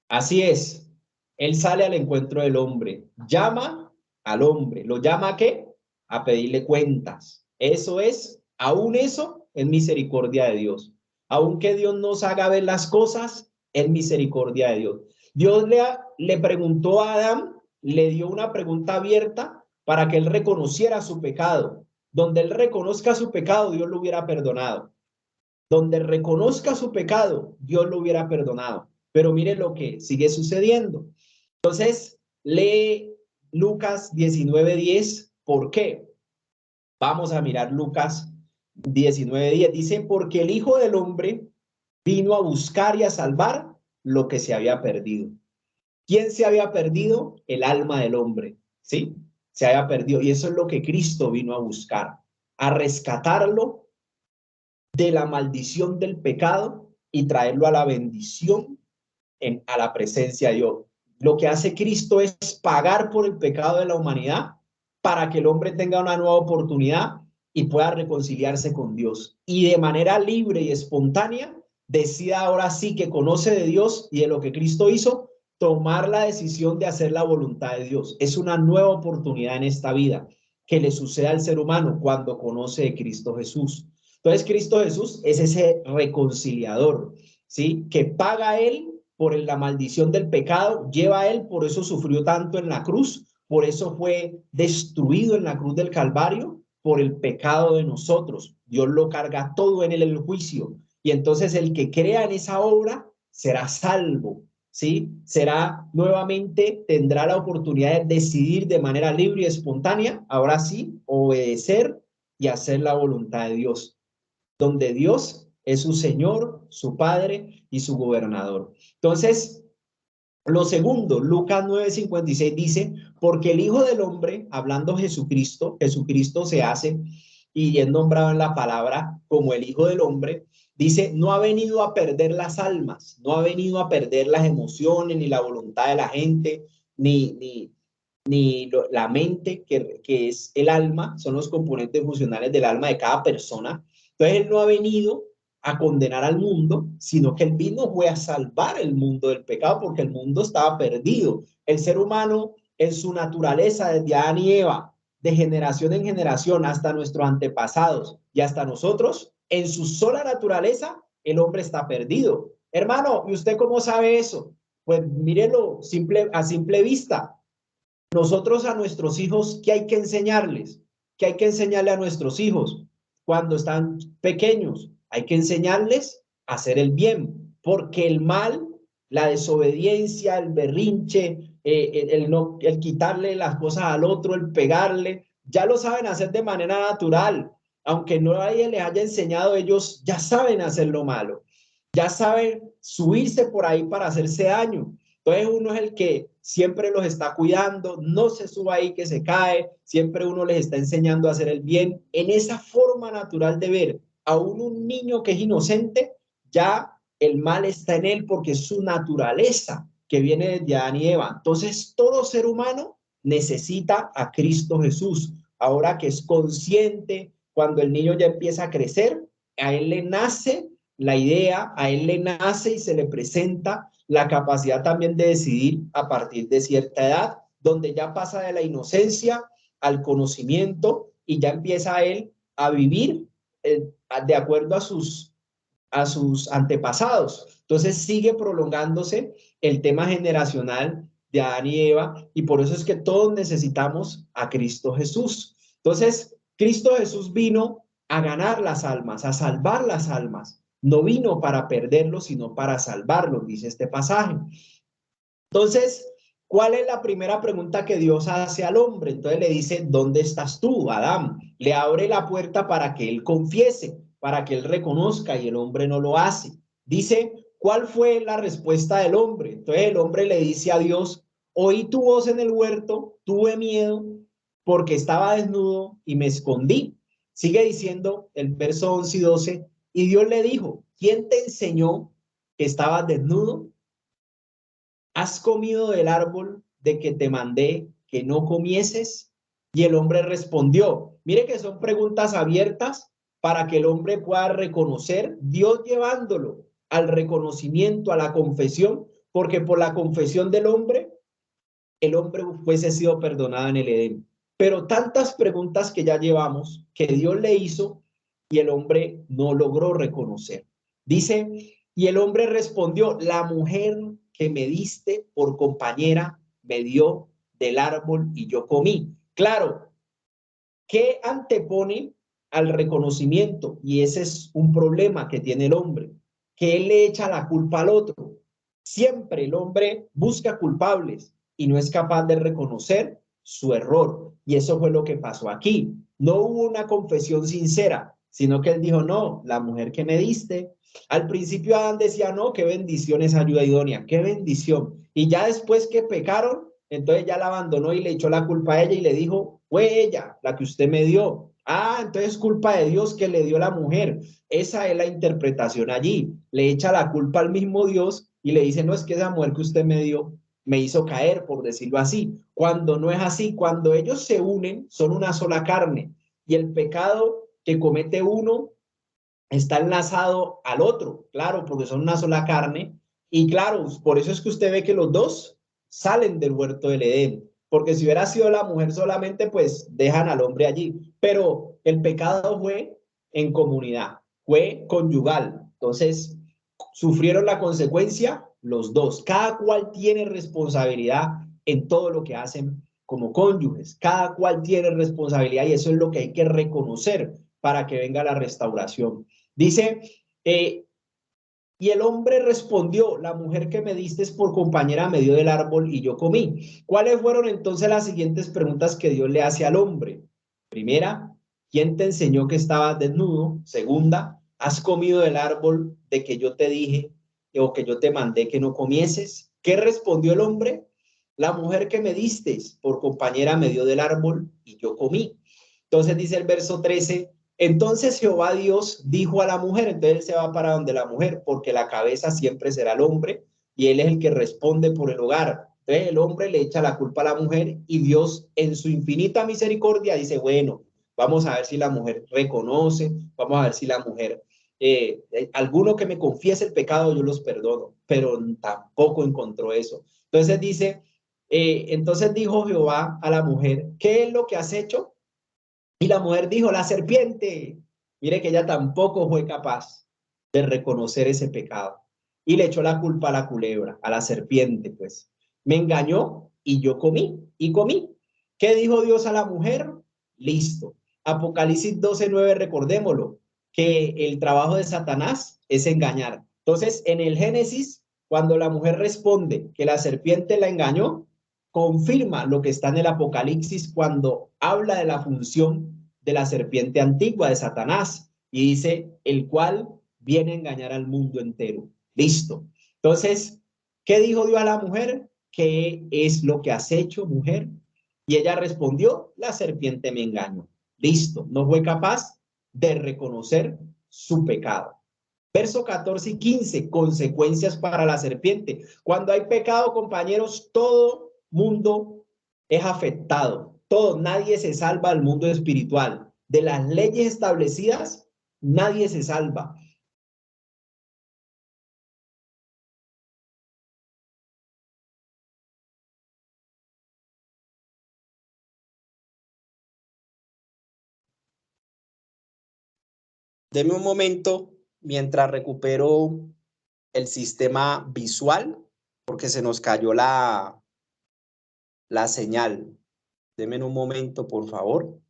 Así es. Él sale al encuentro del hombre, llama al hombre. ¿Lo llama a qué? A pedirle cuentas. Eso es, aún eso es misericordia de Dios. Aunque Dios nos haga ver las cosas, es misericordia de Dios. Dios le preguntó a Adán, le dio una pregunta abierta para que él reconociera su pecado. Donde él reconozca su pecado, Dios lo hubiera perdonado. Donde reconozca su pecado, Dios lo hubiera perdonado. Pero mire lo que sigue sucediendo. Entonces, lee Lucas 19:10. ¿Por qué? Vamos a mirar Lucas 19:10. Dice, porque el Hijo del Hombre vino a buscar y a salvar lo que se había perdido. ¿Quién se había perdido? El alma del hombre, ¿sí? Se había perdido. Y eso es lo que Cristo vino a buscar, a rescatarlo de la maldición del pecado y traerlo a la bendición, a la presencia de Dios. Lo que hace Cristo es pagar por el pecado de la humanidad para que el hombre tenga una nueva oportunidad y pueda reconciliarse con Dios. Y de manera libre y espontánea, decida ahora sí que conoce de Dios y de lo que Cristo hizo, tomar la decisión de hacer la voluntad de Dios. Es una nueva oportunidad en esta vida que le sucede al ser humano cuando conoce de Cristo Jesús. Entonces, Cristo Jesús es ese reconciliador, ¿sí? Que paga él por la maldición del pecado, lleva a él, por eso sufrió tanto en la cruz, por eso fue destruido en la cruz del Calvario, por el pecado de nosotros. Dios lo carga todo en él, el juicio. Y entonces el que crea en esa obra será salvo, ¿sí? Será nuevamente, tendrá la oportunidad de decidir de manera libre y espontánea, ahora sí, obedecer y hacer la voluntad de Dios, donde Dios es su Señor, su Padre y su gobernador. Entonces, lo segundo, Lucas 9:56 dice, porque el Hijo del Hombre, hablando Jesucristo se hace y es nombrado en la palabra como el Hijo del Hombre, dice, no ha venido a perder las almas, no ha venido a perder las emociones, ni la voluntad de la gente, ni la mente, que es el alma, son los componentes funcionales del alma de cada persona. Entonces, él no ha venido a condenar al mundo, sino que Él vino fue a salvar el mundo del pecado, porque el mundo estaba perdido. El ser humano en su naturaleza, desde Adán y Eva, de generación en generación, hasta nuestros antepasados y hasta nosotros, en su sola naturaleza, el hombre está perdido. Hermano, ¿y usted cómo sabe eso? Pues mírelo a simple vista. Nosotros a nuestros hijos, ¿qué hay que enseñarles? ¿Qué hay que enseñarle a nuestros hijos cuando están pequeños? Hay que enseñarles a hacer el bien, porque el mal, la desobediencia, el berrinche, el quitarle las cosas al otro, el pegarle, ya lo saben hacer de manera natural. Aunque no nadie les haya enseñado, ellos ya saben hacer lo malo, ya saben subirse por ahí para hacerse daño. Entonces uno es el que siempre los está cuidando, no se suba ahí que se cae, siempre uno les está enseñando a hacer el bien. En esa forma natural de ver, aún un niño que es inocente, ya el mal está en él porque es su naturaleza que viene desde Adán y Eva. Entonces todo ser humano necesita a Cristo Jesús. Ahora que es consciente, cuando el niño ya empieza a crecer, a él le nace la idea, a él le nace y se le presenta la capacidad también de decidir a partir de cierta edad, donde ya pasa de la inocencia al conocimiento y ya empieza él a vivir de acuerdo a sus antepasados. Entonces sigue prolongándose el tema generacional de Adán y Eva, y por eso es que todos necesitamos a Cristo Jesús. Entonces, Cristo Jesús vino a ganar las almas, a salvar las almas. No vino para perderlos, sino para salvarlos, dice este pasaje. Entonces, ¿cuál es la primera pregunta que Dios hace al hombre? Entonces le dice, ¿dónde estás tú, Adán? Le abre la puerta para que él confiese, para que él reconozca, y el hombre no lo hace. Dice, ¿cuál fue la respuesta del hombre? Entonces el hombre le dice a Dios, oí tu voz en el huerto, tuve miedo porque estaba desnudo y me escondí. Sigue diciendo el verso 11 y 12, y Dios le dijo, ¿quién te enseñó que estabas desnudo? ¿Has comido del árbol de que te mandé que no comieses? Y el hombre respondió, mire que son preguntas abiertas para que el hombre pueda reconocer, Dios llevándolo al reconocimiento, a la confesión, porque por la confesión del hombre, el hombre fuese sido perdonado en el Edén. Pero tantas preguntas que ya llevamos, que Dios le hizo y el hombre no logró reconocer. Dice, y el hombre respondió, la mujer que me diste por compañera me dio del árbol y yo comí. Claro, ¿qué antepone al reconocimiento? Y ese es un problema que tiene el hombre, que él le echa la culpa al otro. Siempre el hombre busca culpables y no es capaz de reconocer su error. Y eso fue lo que pasó aquí. No hubo una confesión sincera, sino que él dijo, no, la mujer que me diste. Al principio Adán decía, no, qué bendición esa ayuda idónea, qué bendición. Y ya después que pecaron, entonces ya la abandonó y le echó la culpa a ella y le dijo, fue ella la que usted me dio. Ah, entonces es culpa de Dios que le dio la mujer. Esa es la interpretación allí. Le echa la culpa al mismo Dios y le dice, no, es que esa mujer que usted me dio me hizo caer, por decirlo así. Cuando no es así, cuando ellos se unen, son una sola carne. Y el pecado que comete uno está enlazado al otro, claro, porque son una sola carne. Y claro, por eso es que usted ve que los dos salen del huerto del Edén, porque si hubiera sido la mujer solamente, pues dejan al hombre allí. Pero el pecado fue en comunidad, fue conyugal. Entonces, sufrieron la consecuencia los dos. Cada cual tiene responsabilidad en todo lo que hacen como cónyuges. Cada cual tiene responsabilidad y eso es lo que hay que reconocer para que venga la restauración. Dice, y el hombre respondió, la mujer que me diste por compañera me dio del árbol y yo comí. ¿Cuáles fueron entonces las siguientes preguntas que Dios le hace al hombre? Primera, ¿quién te enseñó que estabas desnudo? Segunda, ¿has comido del árbol de que yo te dije o que yo te mandé que no comieses? ¿Qué respondió el hombre? La mujer que me diste por compañera me dio del árbol y yo comí. Entonces dice el verso 13, entonces Jehová Dios dijo a la mujer, entonces él se va para donde la mujer, porque la cabeza siempre será el hombre y él es el que responde por el hogar. Entonces el hombre le echa la culpa a la mujer y Dios en su infinita misericordia dice, bueno, vamos a ver si la mujer reconoce, vamos a ver si la mujer alguno que me confiese el pecado, yo los perdono, pero tampoco encontró eso. Entonces dice, entonces dijo Jehová a la mujer, ¿qué es lo que has hecho? Y la mujer dijo, la serpiente. Mire que ella tampoco fue capaz de reconocer ese pecado. Y le echó la culpa a la culebra, a la serpiente, pues. Me engañó y yo comí, y comí. ¿Qué dijo Dios a la mujer? Listo. Apocalipsis 12:9, recordémoslo, que el trabajo de Satanás es engañar. Entonces, en el Génesis, cuando la mujer responde que la serpiente la engañó, confirma lo que está en el Apocalipsis cuando habla de la función de la serpiente antigua de Satanás y dice, el cual viene a engañar al mundo entero. Listo. Entonces, ¿qué dijo Dios a la mujer? ¿Qué es lo que has hecho, mujer? Y ella respondió, la serpiente me engañó. Listo. No fue capaz de reconocer su pecado. Verso 14 y 15, consecuencias para la serpiente. Cuando hay pecado, compañeros, todo mundo es afectado. Todo, nadie se salva al mundo espiritual. De las leyes establecidas, nadie se salva. Deme un momento mientras recupero el sistema visual, porque se nos cayó la señal. Deme un momento, por favor.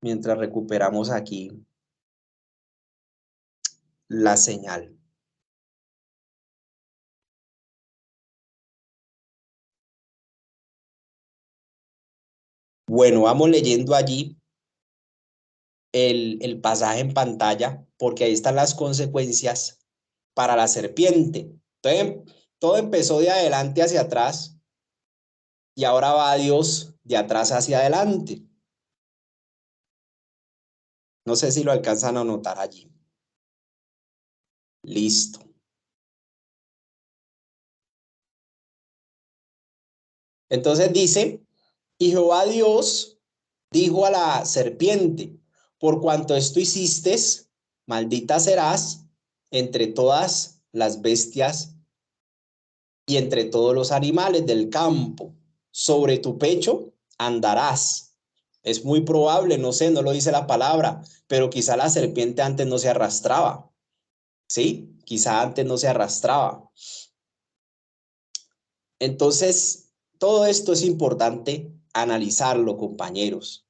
Mientras recuperamos aquí la señal. Bueno, vamos leyendo allí el pasaje en pantalla, porque ahí están las consecuencias para la serpiente. Entonces, todo empezó de adelante hacia atrás y ahora va Dios de atrás hacia adelante. No sé si lo alcanzan a notar allí. Listo. Entonces dice, y Jehová Dios dijo a la serpiente, por cuanto esto hiciste, maldita serás entre todas las bestias y entre todos los animales del campo. Sobre tu pecho andarás. Es muy probable, no sé, no lo dice la palabra, pero quizá la serpiente antes no se arrastraba. ¿Sí? Quizá antes no se arrastraba. Entonces, todo esto es importante analizarlo, compañeros.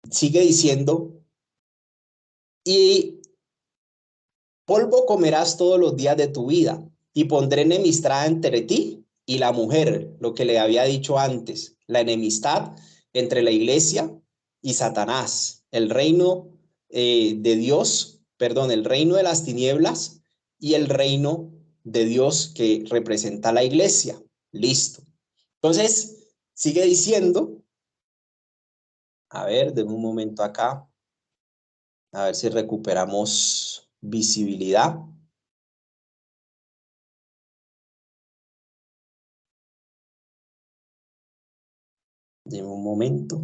Sigue diciendo, y polvo comerás todos los días de tu vida, y pondré enemistad entre ti y la mujer, lo que le había dicho antes, la enemistad entre la iglesia y Satanás, el reino de Dios, perdón, el reino de las tinieblas y el reino de Dios que representa la iglesia. Listo. Entonces, sigue diciendo, a ver, denme un momento acá, a ver si recuperamos visibilidad. Deme un momento.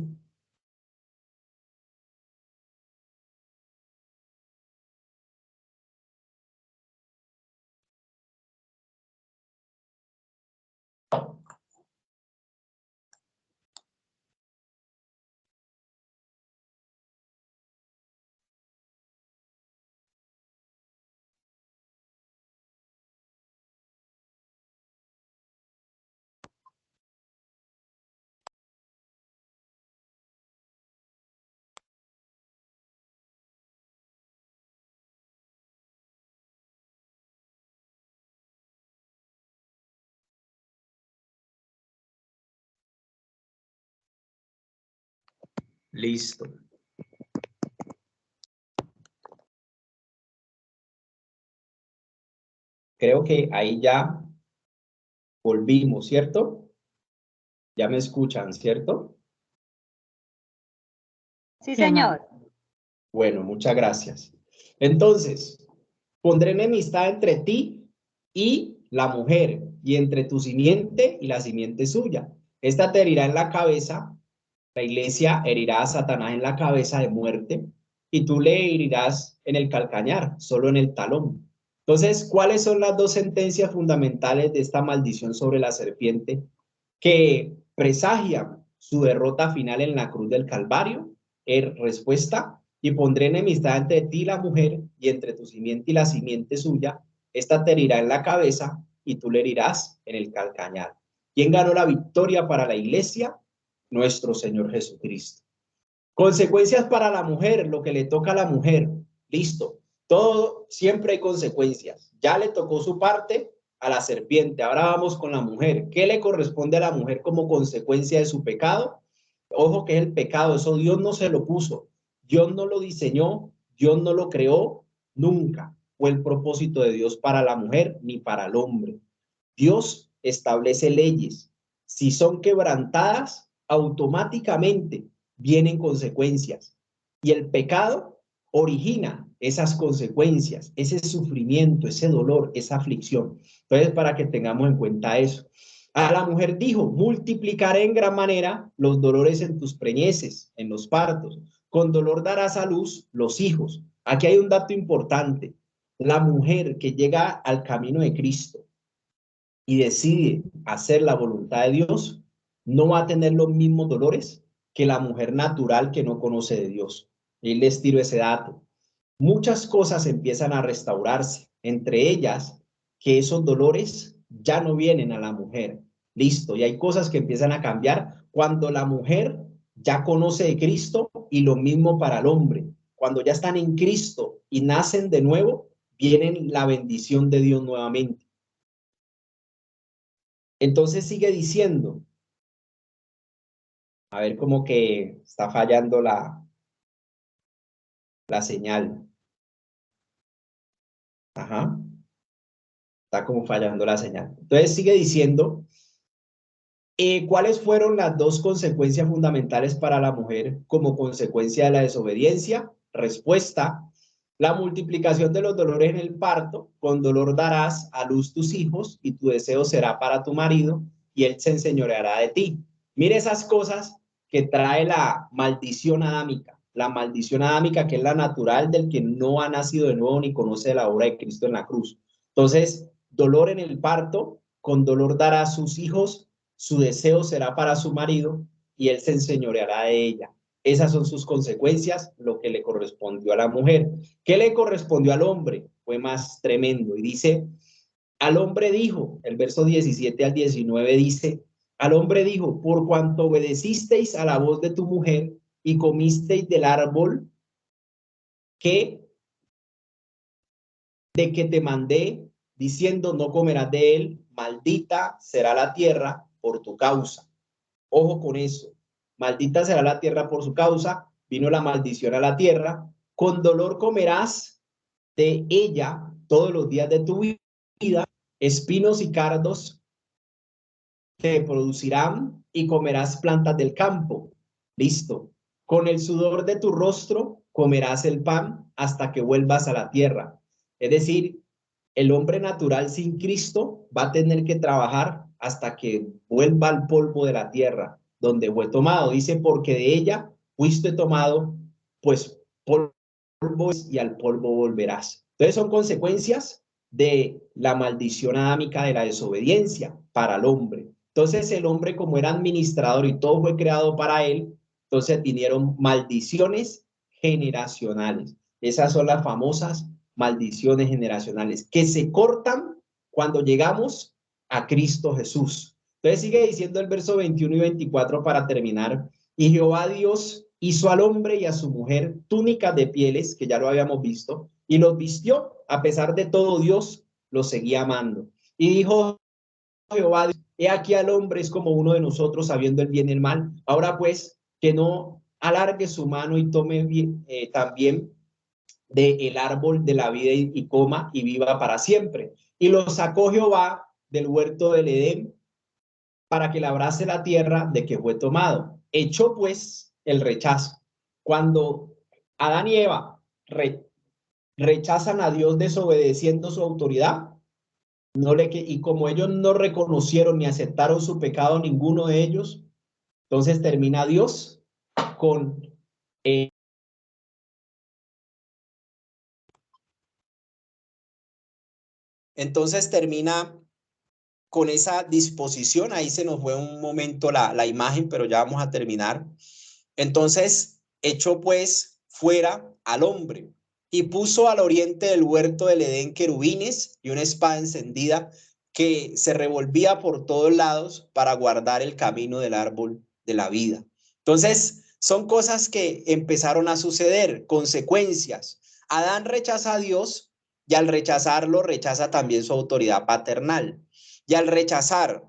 Listo. Creo que ahí ya volvimos, ¿cierto? Ya me escuchan, ¿cierto? Sí, señor. Bueno, muchas gracias. Entonces, pondré enemistad entre ti y la mujer, y entre tu simiente y la simiente suya. Esta te herirá en la cabeza La iglesia herirá a Satanás en la cabeza de muerte y tú le herirás en el calcañar, solo en el talón. Entonces, ¿cuáles son las dos sentencias fundamentales de esta maldición sobre la serpiente que presagian su derrota final en la cruz del Calvario? Respuesta: y pondré enemistad entre ti y la mujer, y entre tu simiente y la simiente suya. Esta te herirá en la cabeza y tú le herirás en el calcañar. ¿Quién ganó la victoria para la iglesia? Nuestro Señor Jesucristo. Consecuencias para la mujer, lo que le toca a la mujer. Listo. Todo, siempre hay consecuencias. Ya le tocó su parte a la serpiente. Ahora vamos con la mujer. ¿Qué le corresponde a la mujer como consecuencia de su pecado? Ojo que es el pecado. Eso Dios no se lo puso. Dios no lo diseñó. Dios no lo creó. Nunca fue el propósito de Dios para la mujer ni para el hombre. Dios establece leyes. Si son quebrantadas, automáticamente vienen consecuencias. Y el pecado origina esas consecuencias, ese sufrimiento, ese dolor, esa aflicción. Entonces, para que tengamos en cuenta eso. A la mujer dijo: multiplicaré en gran manera los dolores en tus preñeces, en los partos. Con dolor darás a luz los hijos. Aquí hay un dato importante. La mujer que llega al camino de Cristo y decide hacer la voluntad de Dios, no va a tener los mismos dolores que la mujer natural que no conoce de Dios. Y les tiro ese dato. Muchas cosas empiezan a restaurarse, entre ellas que esos dolores ya no vienen a la mujer. Listo, y hay cosas que empiezan a cambiar cuando la mujer ya conoce de Cristo, y lo mismo para el hombre. Cuando ya están en Cristo y nacen de nuevo, viene la bendición de Dios nuevamente. Entonces sigue diciendo, a ver, como que está fallando la señal. Ajá. Está como fallando la señal. Entonces sigue diciendo, ¿cuáles fueron las dos consecuencias fundamentales para la mujer como consecuencia de la desobediencia? Respuesta: la multiplicación de los dolores en el parto. Con dolor darás a luz tus hijos, y tu deseo será para tu marido, y él se enseñoreará de ti. Mire esas cosas que trae la maldición adámica. La maldición adámica, que es la natural del que no ha nacido de nuevo ni conoce la obra de Cristo en la cruz. Entonces, dolor en el parto, con dolor dará a sus hijos, su deseo será para su marido, y él se enseñoreará de ella. Esas son sus consecuencias, lo que le correspondió a la mujer. ¿Qué le correspondió al hombre? Fue más tremendo. Y dice, al hombre dijo, el verso 17 al 19 dice, al hombre dijo: por cuanto obedecisteis a la voz de tu mujer y comisteis del árbol de que te mandé, diciendo: no comerás de él, maldita será la tierra por tu causa. Ojo con eso. Maldita será la tierra por su causa. Vino la maldición a la tierra. Con dolor comerás de ella todos los días de tu vida. Espinos y cardos te producirán, y comerás plantas del campo. Listo. Con el sudor de tu rostro comerás el pan hasta que vuelvas a la tierra. Es decir, el hombre natural sin Cristo va a tener que trabajar hasta que vuelva al polvo de la tierra donde fue tomado. Dice: porque de ella fuiste tomado, pues polvo es, y al polvo volverás. Entonces son consecuencias de la maldición adámica de la desobediencia para el hombre. Entonces el hombre, como era administrador y todo fue creado para él, entonces vinieron maldiciones generacionales. Esas son las famosas maldiciones generacionales que se cortan cuando llegamos a Cristo Jesús. Entonces sigue diciendo el verso 21 y 24 para terminar: y Jehová Dios hizo al hombre y a su mujer túnicas de pieles, que ya lo habíamos visto, y los vistió. A pesar de todo, Dios los seguía amando. Y dijo Jehová: he aquí al hombre es como uno de nosotros, sabiendo el bien y el mal. Ahora pues, que no alargue su mano y tome también del árbol de la vida y coma y viva para siempre. Y lo sacó Jehová del huerto del Edén para que labrase la tierra de que fue tomado. Echó pues el rechazo. Cuando Adán y Eva rechazan a Dios desobedeciendo su autoridad, y como ellos no reconocieron ni aceptaron su pecado, ninguno de ellos, entonces termina Dios con entonces termina con esa disposición. Ahí se nos fue un momento la imagen, pero ya vamos a terminar. Entonces echó pues fuera al hombre y puso al oriente del huerto del Edén querubines y una espada encendida que se revolvía por todos lados para guardar el camino del árbol de la vida. Entonces, son cosas que empezaron a suceder, consecuencias. Adán rechaza a Dios y al rechazarlo rechaza también su autoridad paternal. Y al rechazar,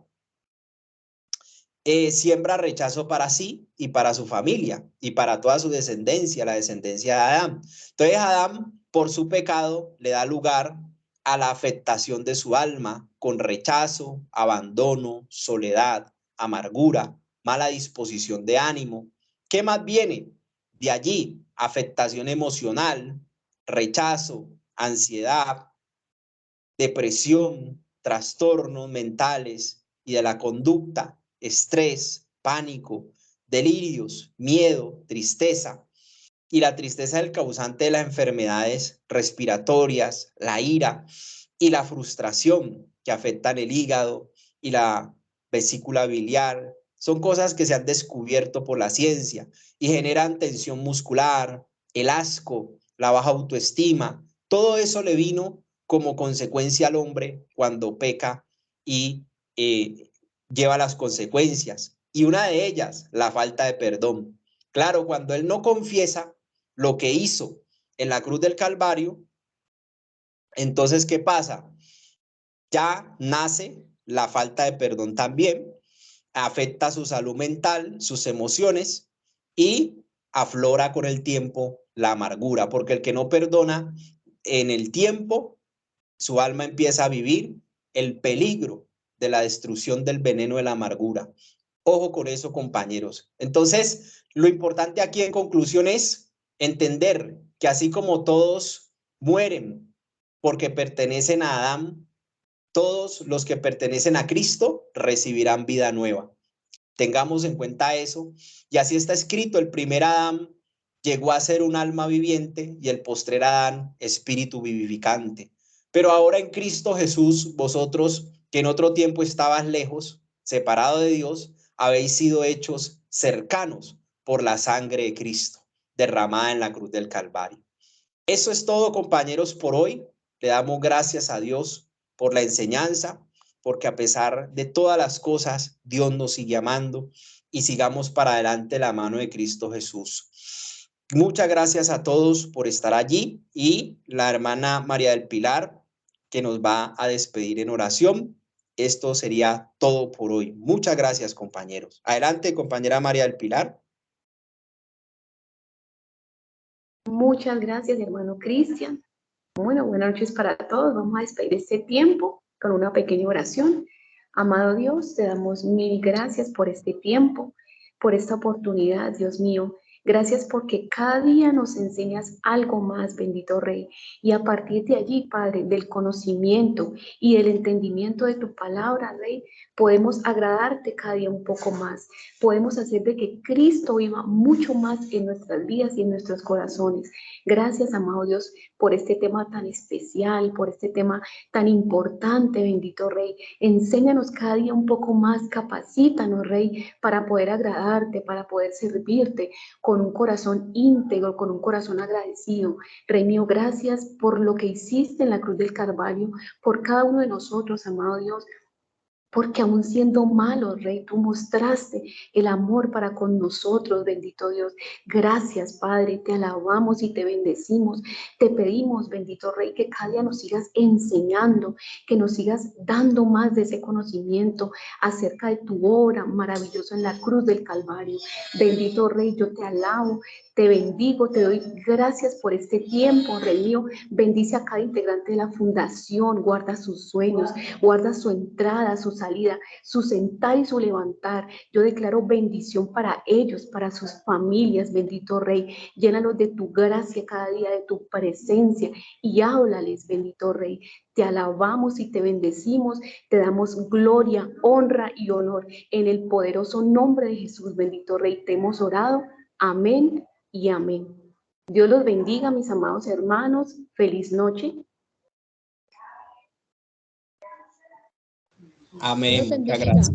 siembra rechazo para sí y para su familia y para toda su descendencia, la descendencia de Adán. Entonces Adán, por su pecado, le da lugar a la afectación de su alma con rechazo, abandono, soledad, amargura, mala disposición de ánimo. ¿Qué más viene? De allí, afectación emocional, rechazo, ansiedad, depresión, trastornos mentales y de la conducta, estrés, pánico, delirios, miedo, tristeza. Y la tristeza es el causante de las enfermedades respiratorias, la ira y la frustración que afectan el hígado y la vesícula biliar. Son cosas que se han descubierto por la ciencia y generan tensión muscular, el asco, la baja autoestima. Todo eso le vino como consecuencia al hombre cuando peca y lleva las consecuencias. Y una de ellas, la falta de perdón. Claro, cuando él no confiesa lo que hizo en la cruz del Calvario, entonces, ¿qué pasa? Ya nace la falta de perdón también, afecta su salud mental, sus emociones y aflora con el tiempo la amargura, porque el que no perdona en el tiempo, su alma empieza a vivir el peligro de la destrucción del veneno de la amargura. Ojo con eso, compañeros. Entonces, lo importante aquí en conclusión es entender que así como todos mueren porque pertenecen a Adán, todos los que pertenecen a Cristo recibirán vida nueva. Tengamos en cuenta eso. Y así está escrito, el primer Adán llegó a ser un alma viviente y el postrer Adán espíritu vivificante. Pero ahora en Cristo Jesús, vosotros que en otro tiempo estabas lejos, separado de Dios, habéis sido hechos cercanos por la sangre de Cristo, derramada en la cruz del Calvario. Eso es todo, compañeros, por hoy. Le damos gracias a Dios por la enseñanza, porque a pesar de todas las cosas, Dios nos sigue amando y sigamos para adelante la mano de Cristo Jesús. Muchas gracias a todos por estar allí y la hermana María del Pilar, que nos va a despedir en oración. Esto sería todo por hoy. Muchas gracias, compañeros. Adelante, compañera María del Pilar. Muchas gracias, hermano Cristian. Bueno, buenas noches para todos. Vamos a despedir este tiempo con una pequeña oración. Amado Dios, te damos mil gracias por este tiempo, por esta oportunidad, Dios mío. Gracias porque cada día nos enseñas algo más, bendito Rey. Y a partir de allí, Padre, del conocimiento y del entendimiento de tu palabra, Rey, podemos agradarte cada día un poco más. Podemos hacer de que Cristo viva mucho más en nuestras vidas y en nuestros corazones. Gracias, amado Dios, por este tema tan especial, por este tema tan importante, bendito Rey. Enséñanos cada día un poco más, capacítanos, Rey, para poder agradarte, para poder servirte con un corazón íntegro, con un corazón agradecido. Rey mío, gracias por lo que hiciste en la cruz del Calvario, por cada uno de nosotros, amado Dios, porque aún siendo malos, Rey, tú mostraste el amor para con nosotros, bendito Dios. Gracias, Padre, te alabamos y te bendecimos. Te pedimos, bendito Rey, que cada día nos sigas enseñando, que nos sigas dando más de ese conocimiento acerca de tu obra maravillosa en la cruz del Calvario. Bendito Rey, yo te alabo, te bendigo, te doy gracias por este tiempo, Rey mío. Bendice a cada integrante de la fundación, guarda sus sueños, guarda su entrada, su salida, su sentar y su levantar. Yo declaro bendición para ellos, para sus familias, bendito Rey. Llénalos de tu gracia cada día, de tu presencia y háblales, bendito Rey. Te alabamos y te bendecimos, te damos gloria, honra y honor en el poderoso nombre de Jesús, bendito Rey. Te hemos orado. Amén y amén. Dios los bendiga, mis amados hermanos. Feliz noche. Amén. Muchas gracias.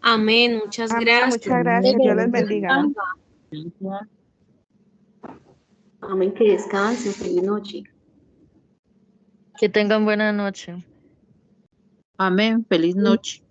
Amén, muchas Amén, gracias. muchas gracias. Dios les bendiga. Gracias. Amén, que descansen. Feliz noche. Que tengan buena noche. Amén. Feliz noche.